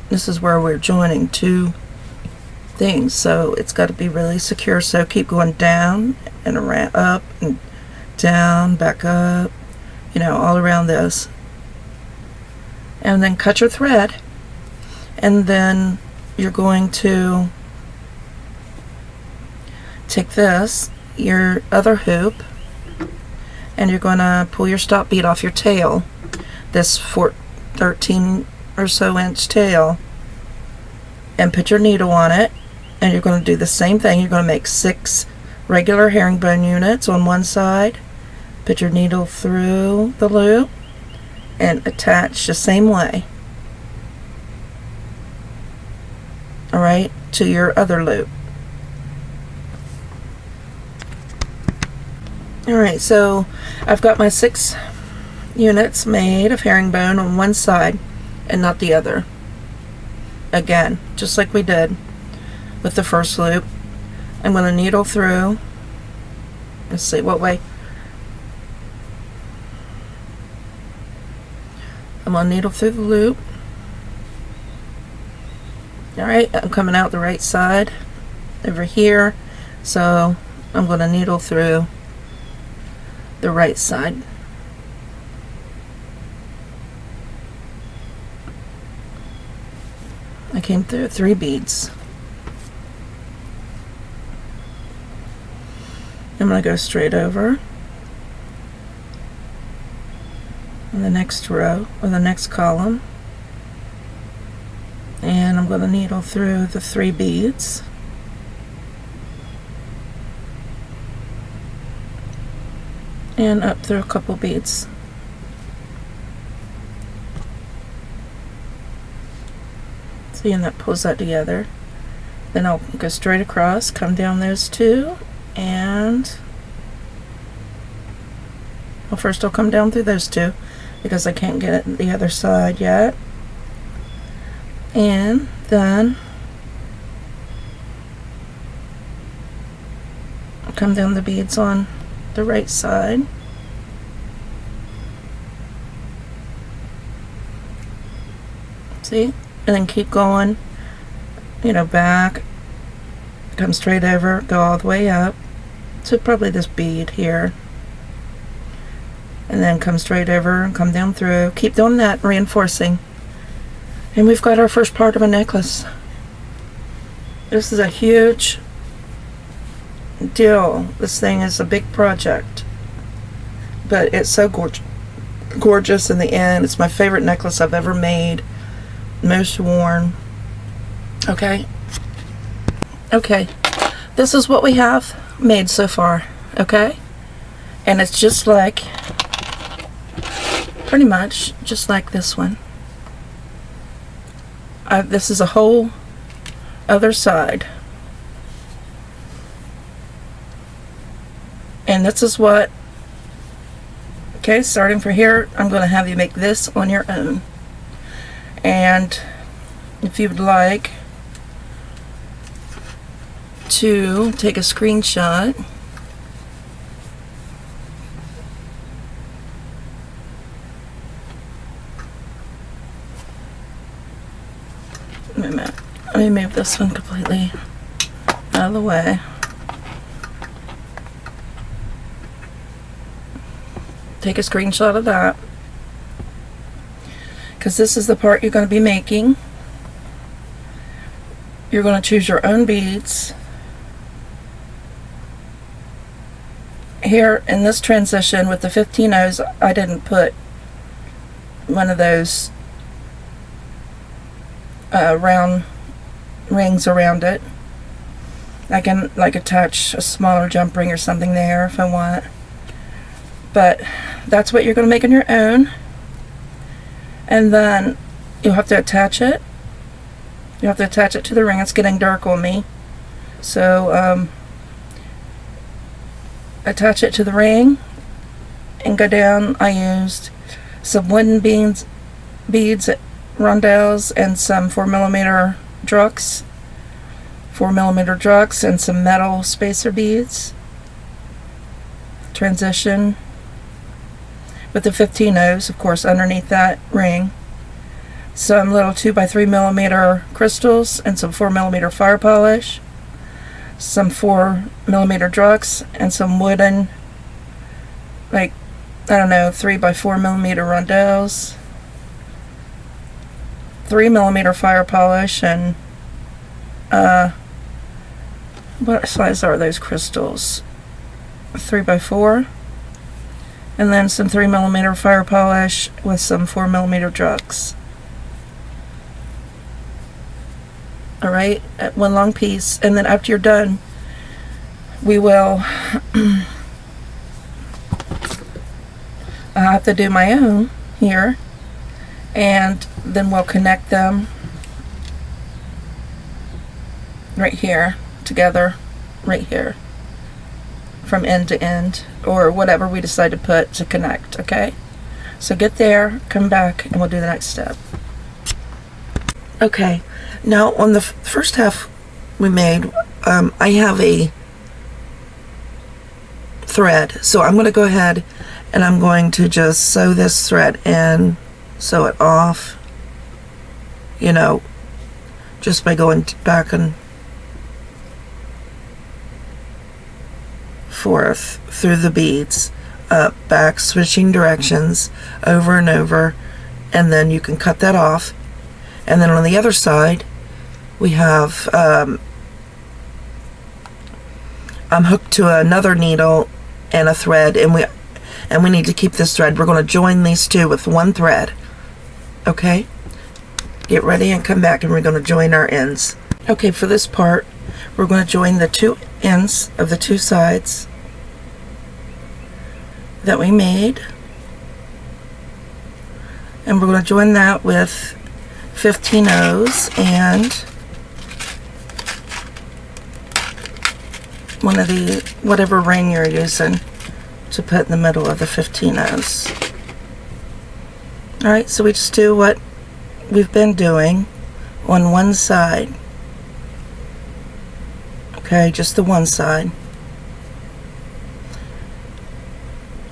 This is where we're joining 2 things, so it's got to be really secure. So keep going down and around, up and down, back up, all around this, and then cut your thread, and then you're going to take this, your other hoop, and you're going to pull your stop bead off your tail, this 13 or so inch tail, and put your needle on it, and you're going to do the same thing. You're going to make 6 regular herringbone units on one side, put your needle through the loop, and attach the same way, alright, to your other loop. Alright, so I've got my 6 units made of herringbone on one side and not the other. Again, just like we did with the first loop, I'm going to needle through. Let's see, what way? I'm going to needle through the loop. Alright, I'm coming out the right side over here, so I'm going to needle through the right side. I came through 3 beads. I'm going to go straight over in the next row or the next column, and I'm going to needle through the 3 beads. And up through a couple beads. See, and that pulls that together. Then I'll go straight across, come down those 2, and well, first I'll come down through those 2 because I can't get it the other side yet. And then I'll come down the beads on the right side. See? And then keep going, back, come straight over, go all the way up to probably this bead here, and then come straight over and come down through. Keep doing that, reinforcing. And we've got our first part of a necklace. This is a huge deal. This thing is a big project, but it's so gorgeous in the end. It's my favorite necklace I've ever made, most worn. Okay, this is what we have made so far. Okay, and it's just like, pretty much just like this one. This is a whole other side, and this is what, okay, starting from here, I'm going to have you make this on your own. And if you would like to take a screenshot, wait a minute, let me move this one completely out of the way. Take a screenshot of that, because this is the part you're going to be making. You're going to choose your own beads. Here in this transition with the 15 O's, I didn't put one of those round rings around it. I can attach a smaller jump ring or something there if I want. But that's what you're going to make on your own. And then you'll have to attach it. You have to attach it to the ring. It's getting dark on me. So attach it to the ring and go down. I used some wooden beads, rondelles, and some 4mm drucks. 4mm drucks and some metal spacer beads. Transition with the 15 O's, of course, underneath that ring. Some little 2x3mm crystals and some 4mm fire polish. Some 4mm drucks and some wooden, 3x4mm rondelles. 3mm fire polish, and what size are those crystals? 3x4. And then some 3mm fire polish with some 4mm drucks. Alright, one long piece. And then after you're done, we will I have to do my own here, and then we'll connect them right here together, right here, from end to end, or whatever we decide to put to connect. Okay, so get there, come back, and we'll do the next step. Okay, now on the first half we made, I have a thread, so I'm going to go ahead and I'm going to just sew this thread in sew it off, you know, just by going back and forth through the beads, up, back, switching directions over and over, and then you can cut that off. And then on the other side, we have, I'm hooked to another needle and a thread, and we need to keep this thread. We're going to join these two with one thread. Okay? Get ready and come back, and we're going to join our ends. Okay, for this part, we're going to join the two ends of the two sides that we made. And we're going to join that with 15 O's and one of the, whatever ring you're using to put in the middle of the 15 O's. Alright, so we just do what we've been doing on one side. Okay, just the one side.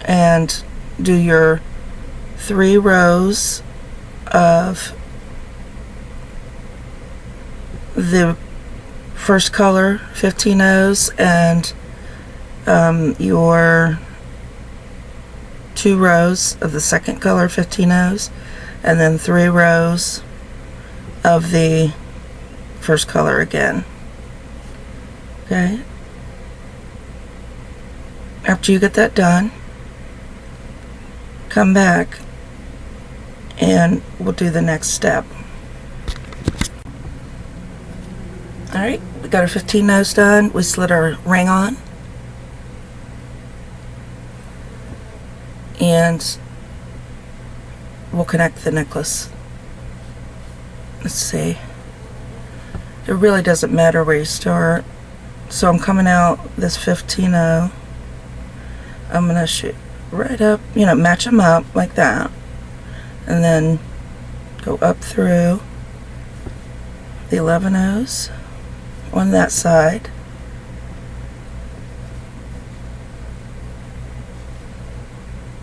And do your 3 rows of the first color 15 O's and your 2 rows of the second color 15 O's, and then 3 rows of the first color again. Okay, after you get that done, come back and we'll do the next step. Alright, we got our 15 O's done. We slid our ring on, and we'll connect the necklace. Let's see. It really doesn't matter where you start. So I'm coming out this 15 O. I'm going to shoot right up, you know, match them up like that, and then go up through the 11 O's on that side,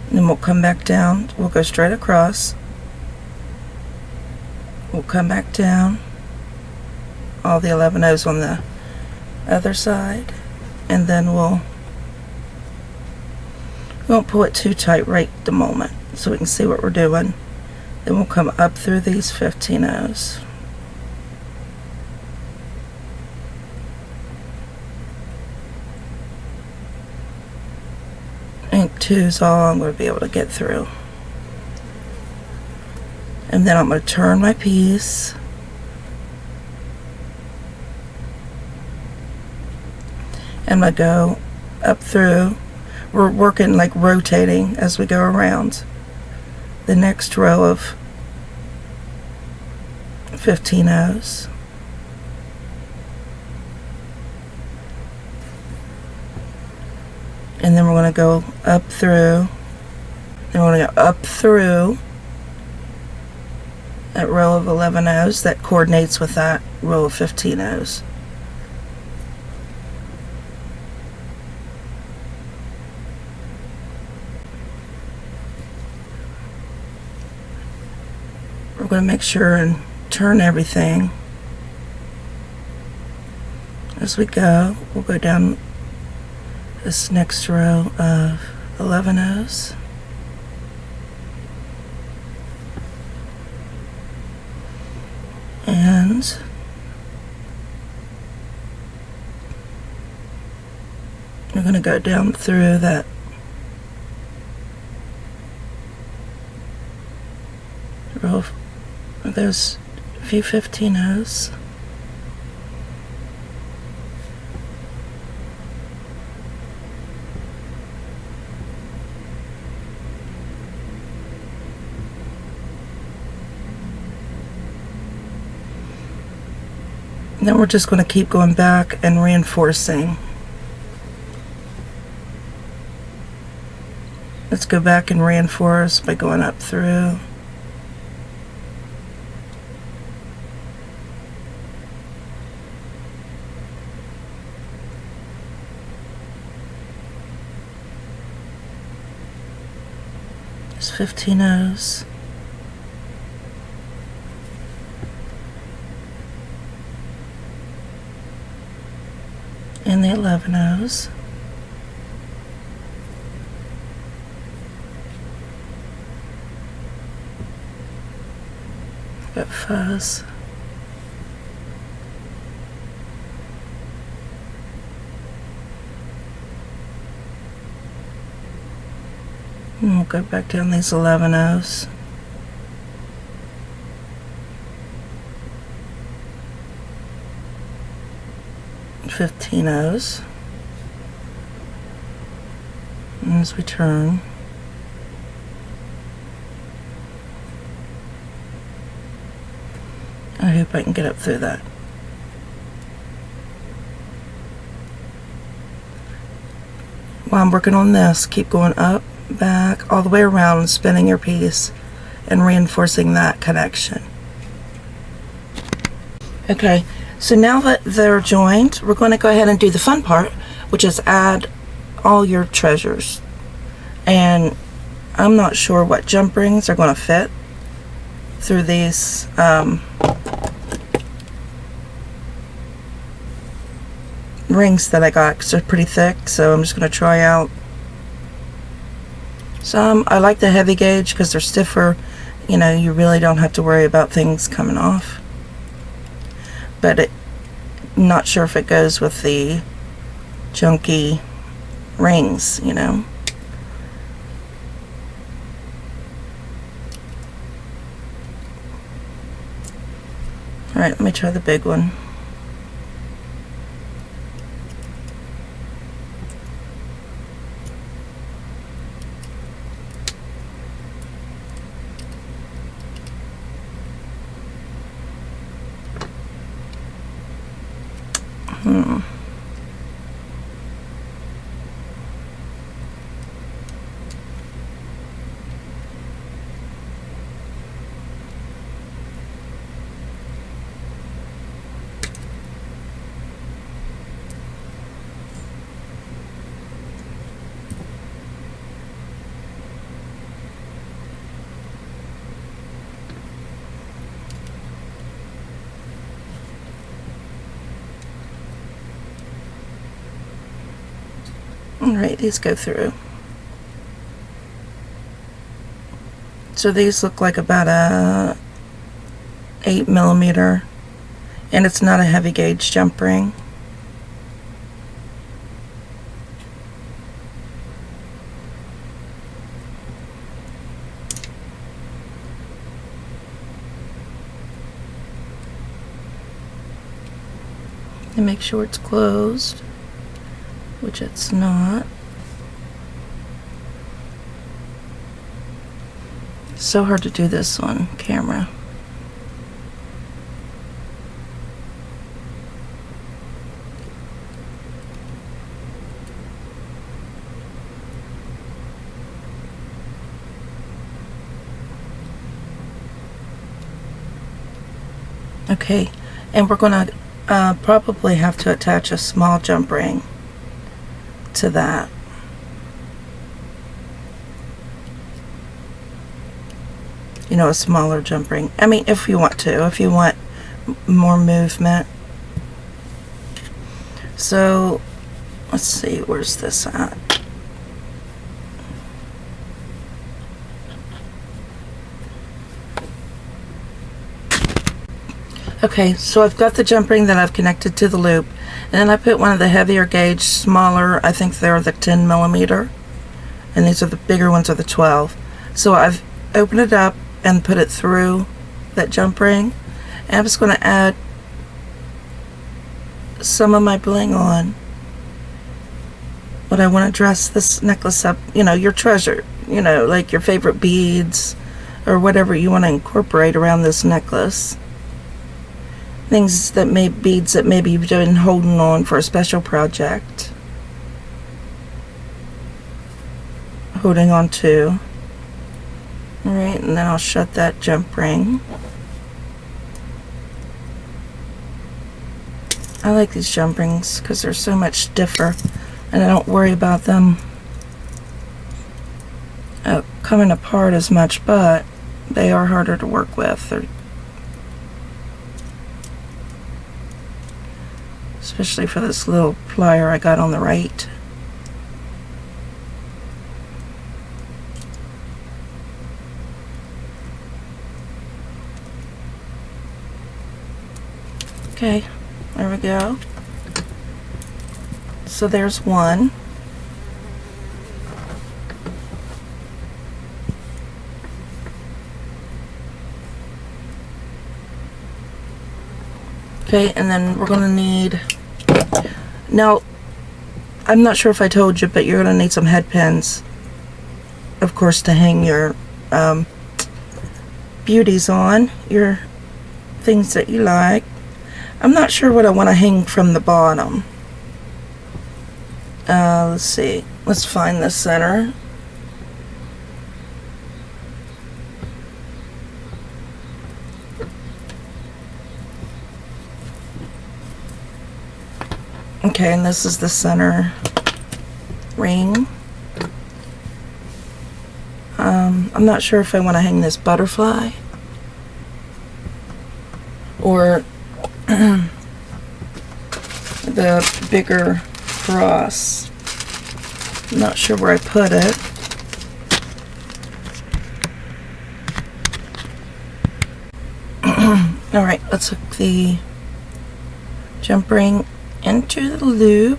and then we'll come back down. We'll go straight across, we'll come back down all the 11 O's on the other side, and then we won't pull it too tight right at the moment so we can see what we're doing. Then we'll come up through these 15 O's. I think 2 is all I'm going to be able to get through. And then I'm going to turn my piece. I'm going to go up through. We're working like rotating as we go around the next row of 15 O's. And then we're going to go up through. Then we're going to go up through that row of 11 O's that coordinates with that row of 15 O's. We're going to make sure and turn everything as we go. We'll go down this next row of 11 O's. And we're going to go down through that row of those few 15 O's. And then we're just going to keep going back and reinforcing. Let's go back and reinforce by going up through. There's 15 O's. the 11 O's. Got fuzz. And we'll go back down these 11 O's. And 15 O's. And as we turn, I hope I can get up through that. While I'm working on this, keep going up, back, all the way around and spinning your piece and reinforcing that connection. Okay, so now that they're joined, we're going to go ahead and do the fun part, which is add all your treasures. And I'm not sure what jump rings are going to fit through these rings that I got, because they're pretty thick, so I'm just going to try out some. I like the heavy gauge because they're stiffer. You know, you really don't have to worry about things coming off. But I'm not sure if it goes with the junky rings, you know. Alright, let me try the big one. Alright, these go through. So these look like about a 8mm, and it's not a heavy gauge jump ring. And make sure it's closed, which it's not. It's so hard to do this on camera. Okay, and we're gonna probably have to attach a small jump ring to that. You know, a smaller jump ring. I mean, if you want to, if you want more movement. So, let's see, where's this at? Okay, so I've got the jump ring that I've connected to the loop, and then I put one of the heavier gauge, smaller, I think they're the 10mm, and these are the bigger ones are the 12. So I've opened it up and put it through that jump ring, and I'm just going to add some of my bling on. But I want to dress this necklace up, you know, your treasure, you know, like your favorite beads or whatever you want to incorporate around this necklace. Things that beads that maybe you've been holding on for a special project. Holding on to. Alright, and then I'll shut that jump ring. I like these jump rings because they're so much stiffer and I don't worry about them coming apart as much, but they are harder to work with. especially for this little plier I got on the right. Okay, there we go. So there's one. Okay, and then we're going to need, now, I'm not sure if I told you, but you're going to need some head pins, of course, to hang your beauties on, your things that you like. I'm not sure what I want to hang from the bottom. Let's see. Let's find the center. Okay, and this is the center ring. I'm not sure if I want to hang this butterfly or the bigger cross. I'm not sure where I put it. Alright, let's hook the jump ring into the loop.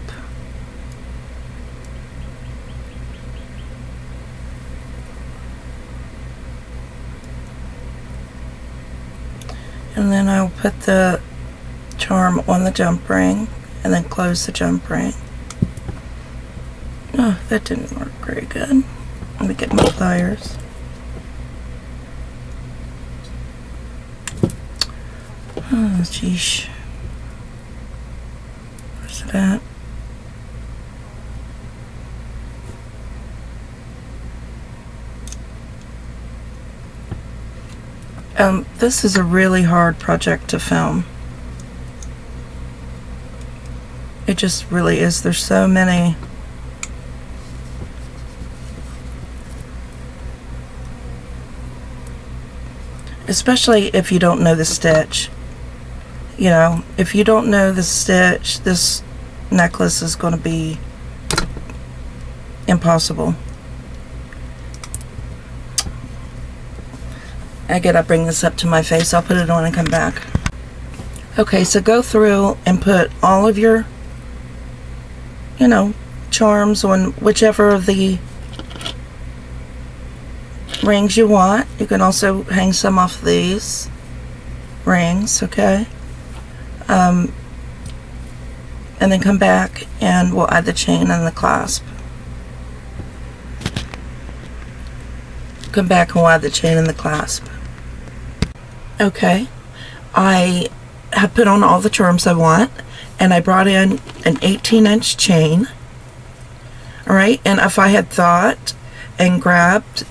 And then I'll put the charm on the jump ring and then close the jump ring. Oh, that didn't work very good. Let me get my pliers. Oh, geesh. Where's it at? This is a really hard project to film. It just really is. There's so many. Especially if you don't know the stitch. You know, if you don't know the stitch, this necklace is going to be impossible. I gotta bring this up to my face. I'll put it on and come back. Okay, so go through and put all of your, you know, charms on whichever of the rings you want. You can also hang some off these rings, okay? And then come back and we'll add the chain and the clasp. Come back and we'll add the chain and the clasp. Okay, I have put on all the charms I want, and I brought in an 18-inch chain. Alright, and if I had thought and grabbed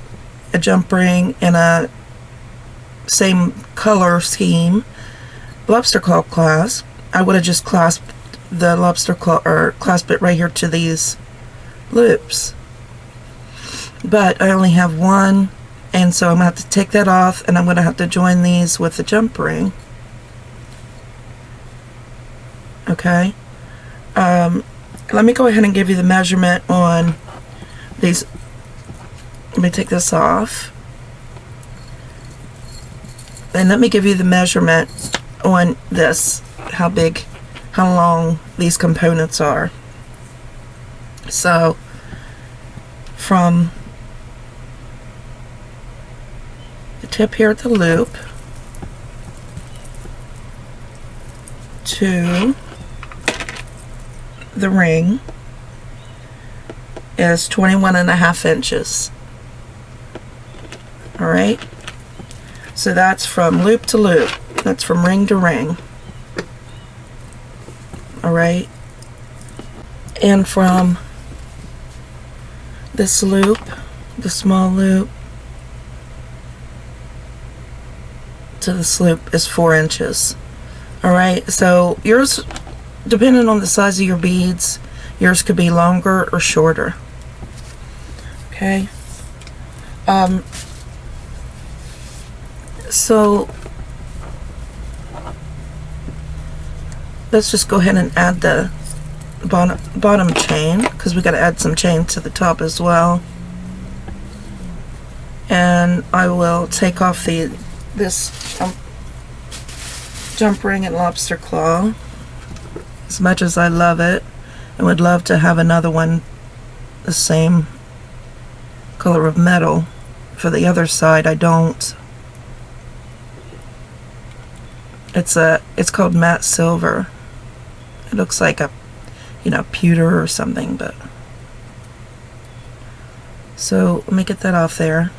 a jump ring in a same color scheme lobster claw clasp, I would have just clasped the lobster claw, or clasped it right here to these loops. But I only have one, and so I'm going to have to take that off, and I'm going to have to join these with the jump ring. Okay. Let me go ahead and give you the measurement on these. Let me take this off. And let me give you the measurement on this, how big, how long these components are. So, from the tip here at the loop to the ring is 21.5 inches. Alright, so that's from loop to loop, that's from ring to ring. Alright, and from this loop, the small loop, to this loop is 4 inches. Alright, so yours, depending on the size of your beads, yours could be longer or shorter. Okay. let's just go ahead and add the bottom chain, because we got to add some chain to the top as well. And I will take off this jump ring and lobster claw. As much as I love it, I would love to have another one the same color of metal. For the other side, I don't. It's called matte silver. It looks like a, pewter or something, but. So let me get that off there.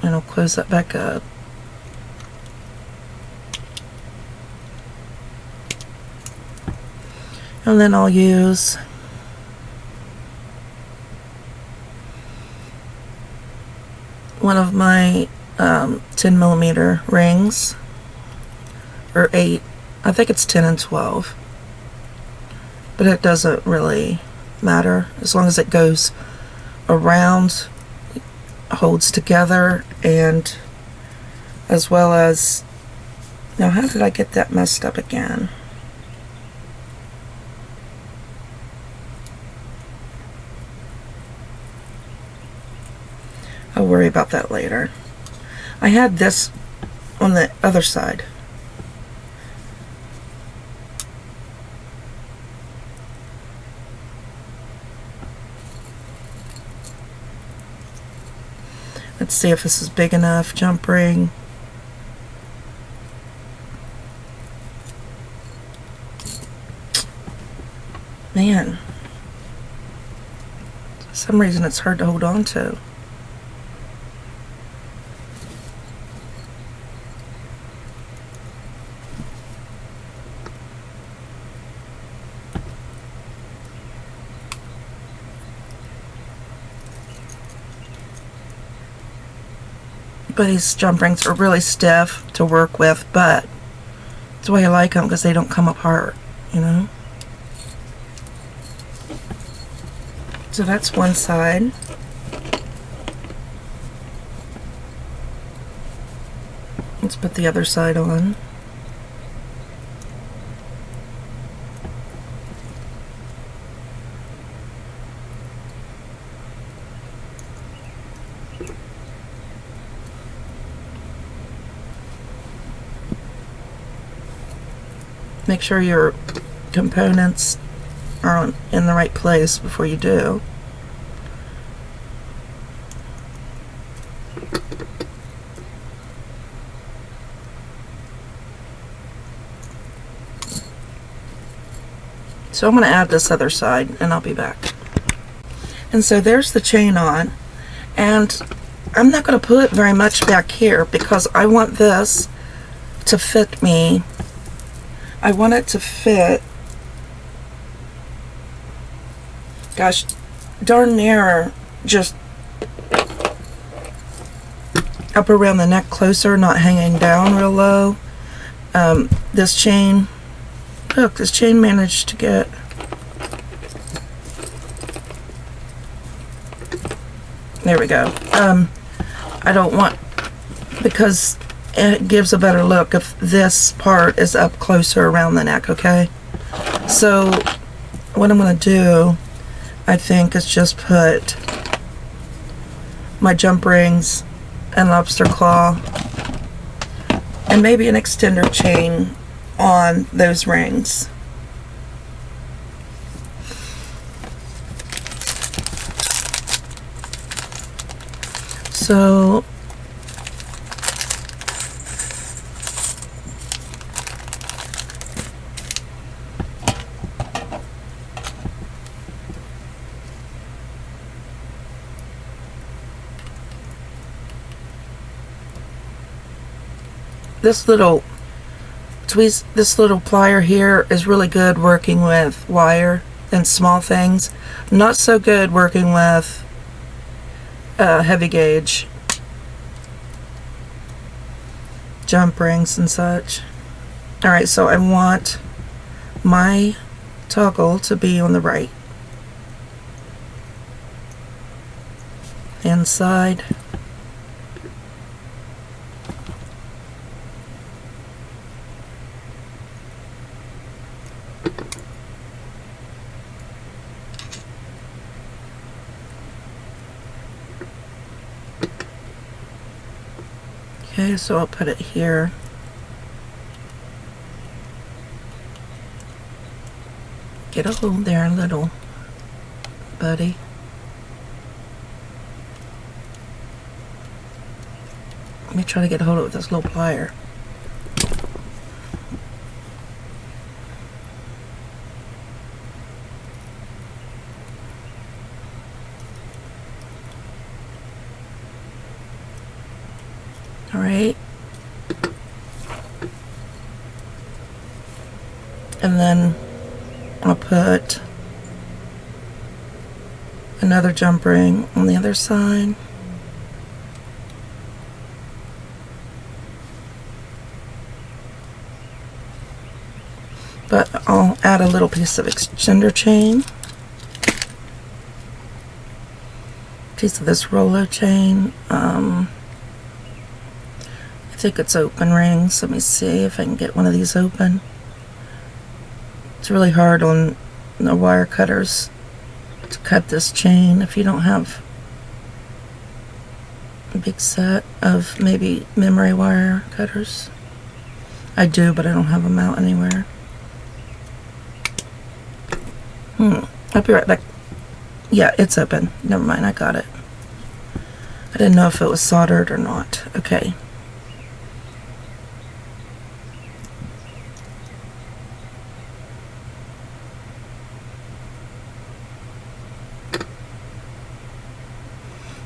And I'll close that back up. And then I'll use one of my 10mm rings, or 8. I think it's 10 and 12. But it doesn't really matter as long as it goes around, holds together, and as well as, now how did I get that messed up again? I'll worry about that later. I had this on the other side. Let's see if this is big enough. Jump ring. Man. For some reason it's hard to hold on to. But these jump rings are really stiff to work with, but that's why I like them, because they don't come apart, So that's one side. Let's put the other side on. Make sure your components are in the right place before you do. So I'm going to add this other side and I'll be back. And so there's the chain on, and I'm not going to put very much back here because I want this to fit me. I want it to fit, gosh, darn near just up around the neck closer, not hanging down real low. This chain, look, this chain managed to get, there we go. I don't want, because it gives a better look if this part is up closer around the neck, okay? So what I'm going to do, I think, is just put my jump rings and lobster claw and maybe an extender chain on those rings. So this little plier here is really good working with wire and small things. Not so good working with heavy gauge jump rings and such. Alright, so I want my toggle to be on the right hand side. Okay, so I'll put it here. Get a hold there, little buddy. Let me try to get a hold of it with this little plier. All right. And then I'll put another jump ring on the other side. But I'll add a little piece of extender chain. Piece of this Rollo chain. I think it's open rings. Let me see if I can get one of these open. It's really hard on the wire cutters to cut this chain if you don't have a big set of maybe memory wire cutters. I do, but I don't have them out anywhere. I'll be right back. Yeah, it's open. Never mind, I got it. I didn't know if it was soldered or not. Okay.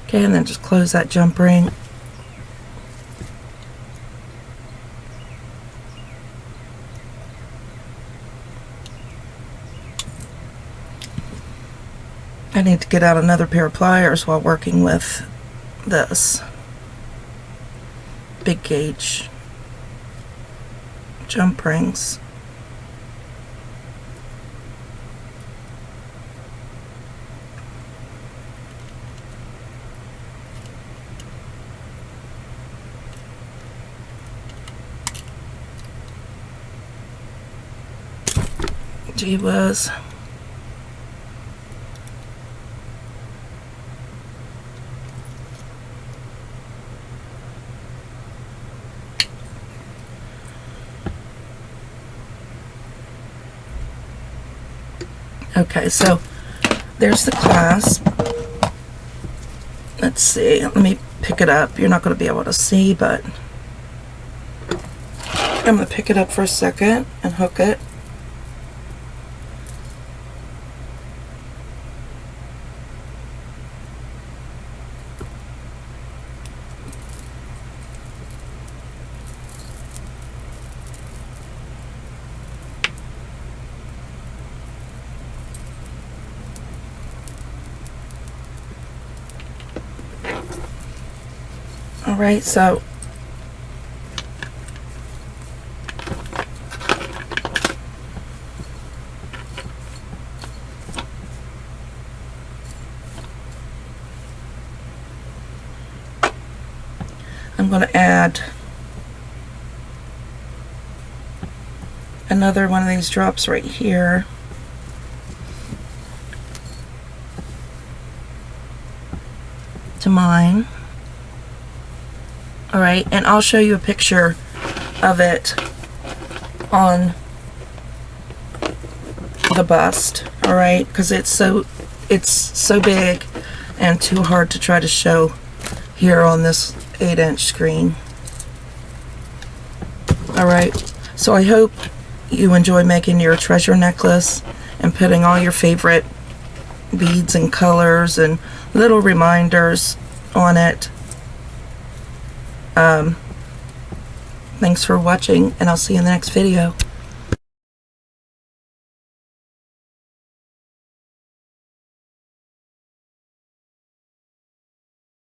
Okay, and then just close that jump ring. I need to get out another pair of pliers while working with this big gauge jump rings. Gee whiz. Okay, so there's the clasp. Let's see, let me pick it up. You're not going to be able to see, but I'm going to pick it up for a second and hook it. Alright, so I'm going to add another one of these drops right here. To mine. Alright, and I'll show you a picture of it on the bust, alright, because it's so big and too hard to try to show here on this 8-inch screen. Alright, so I hope you enjoy making your treasure necklace and putting all your favorite beads and colors and little reminders on it. Thanks for watching, and I'll see you in the next video.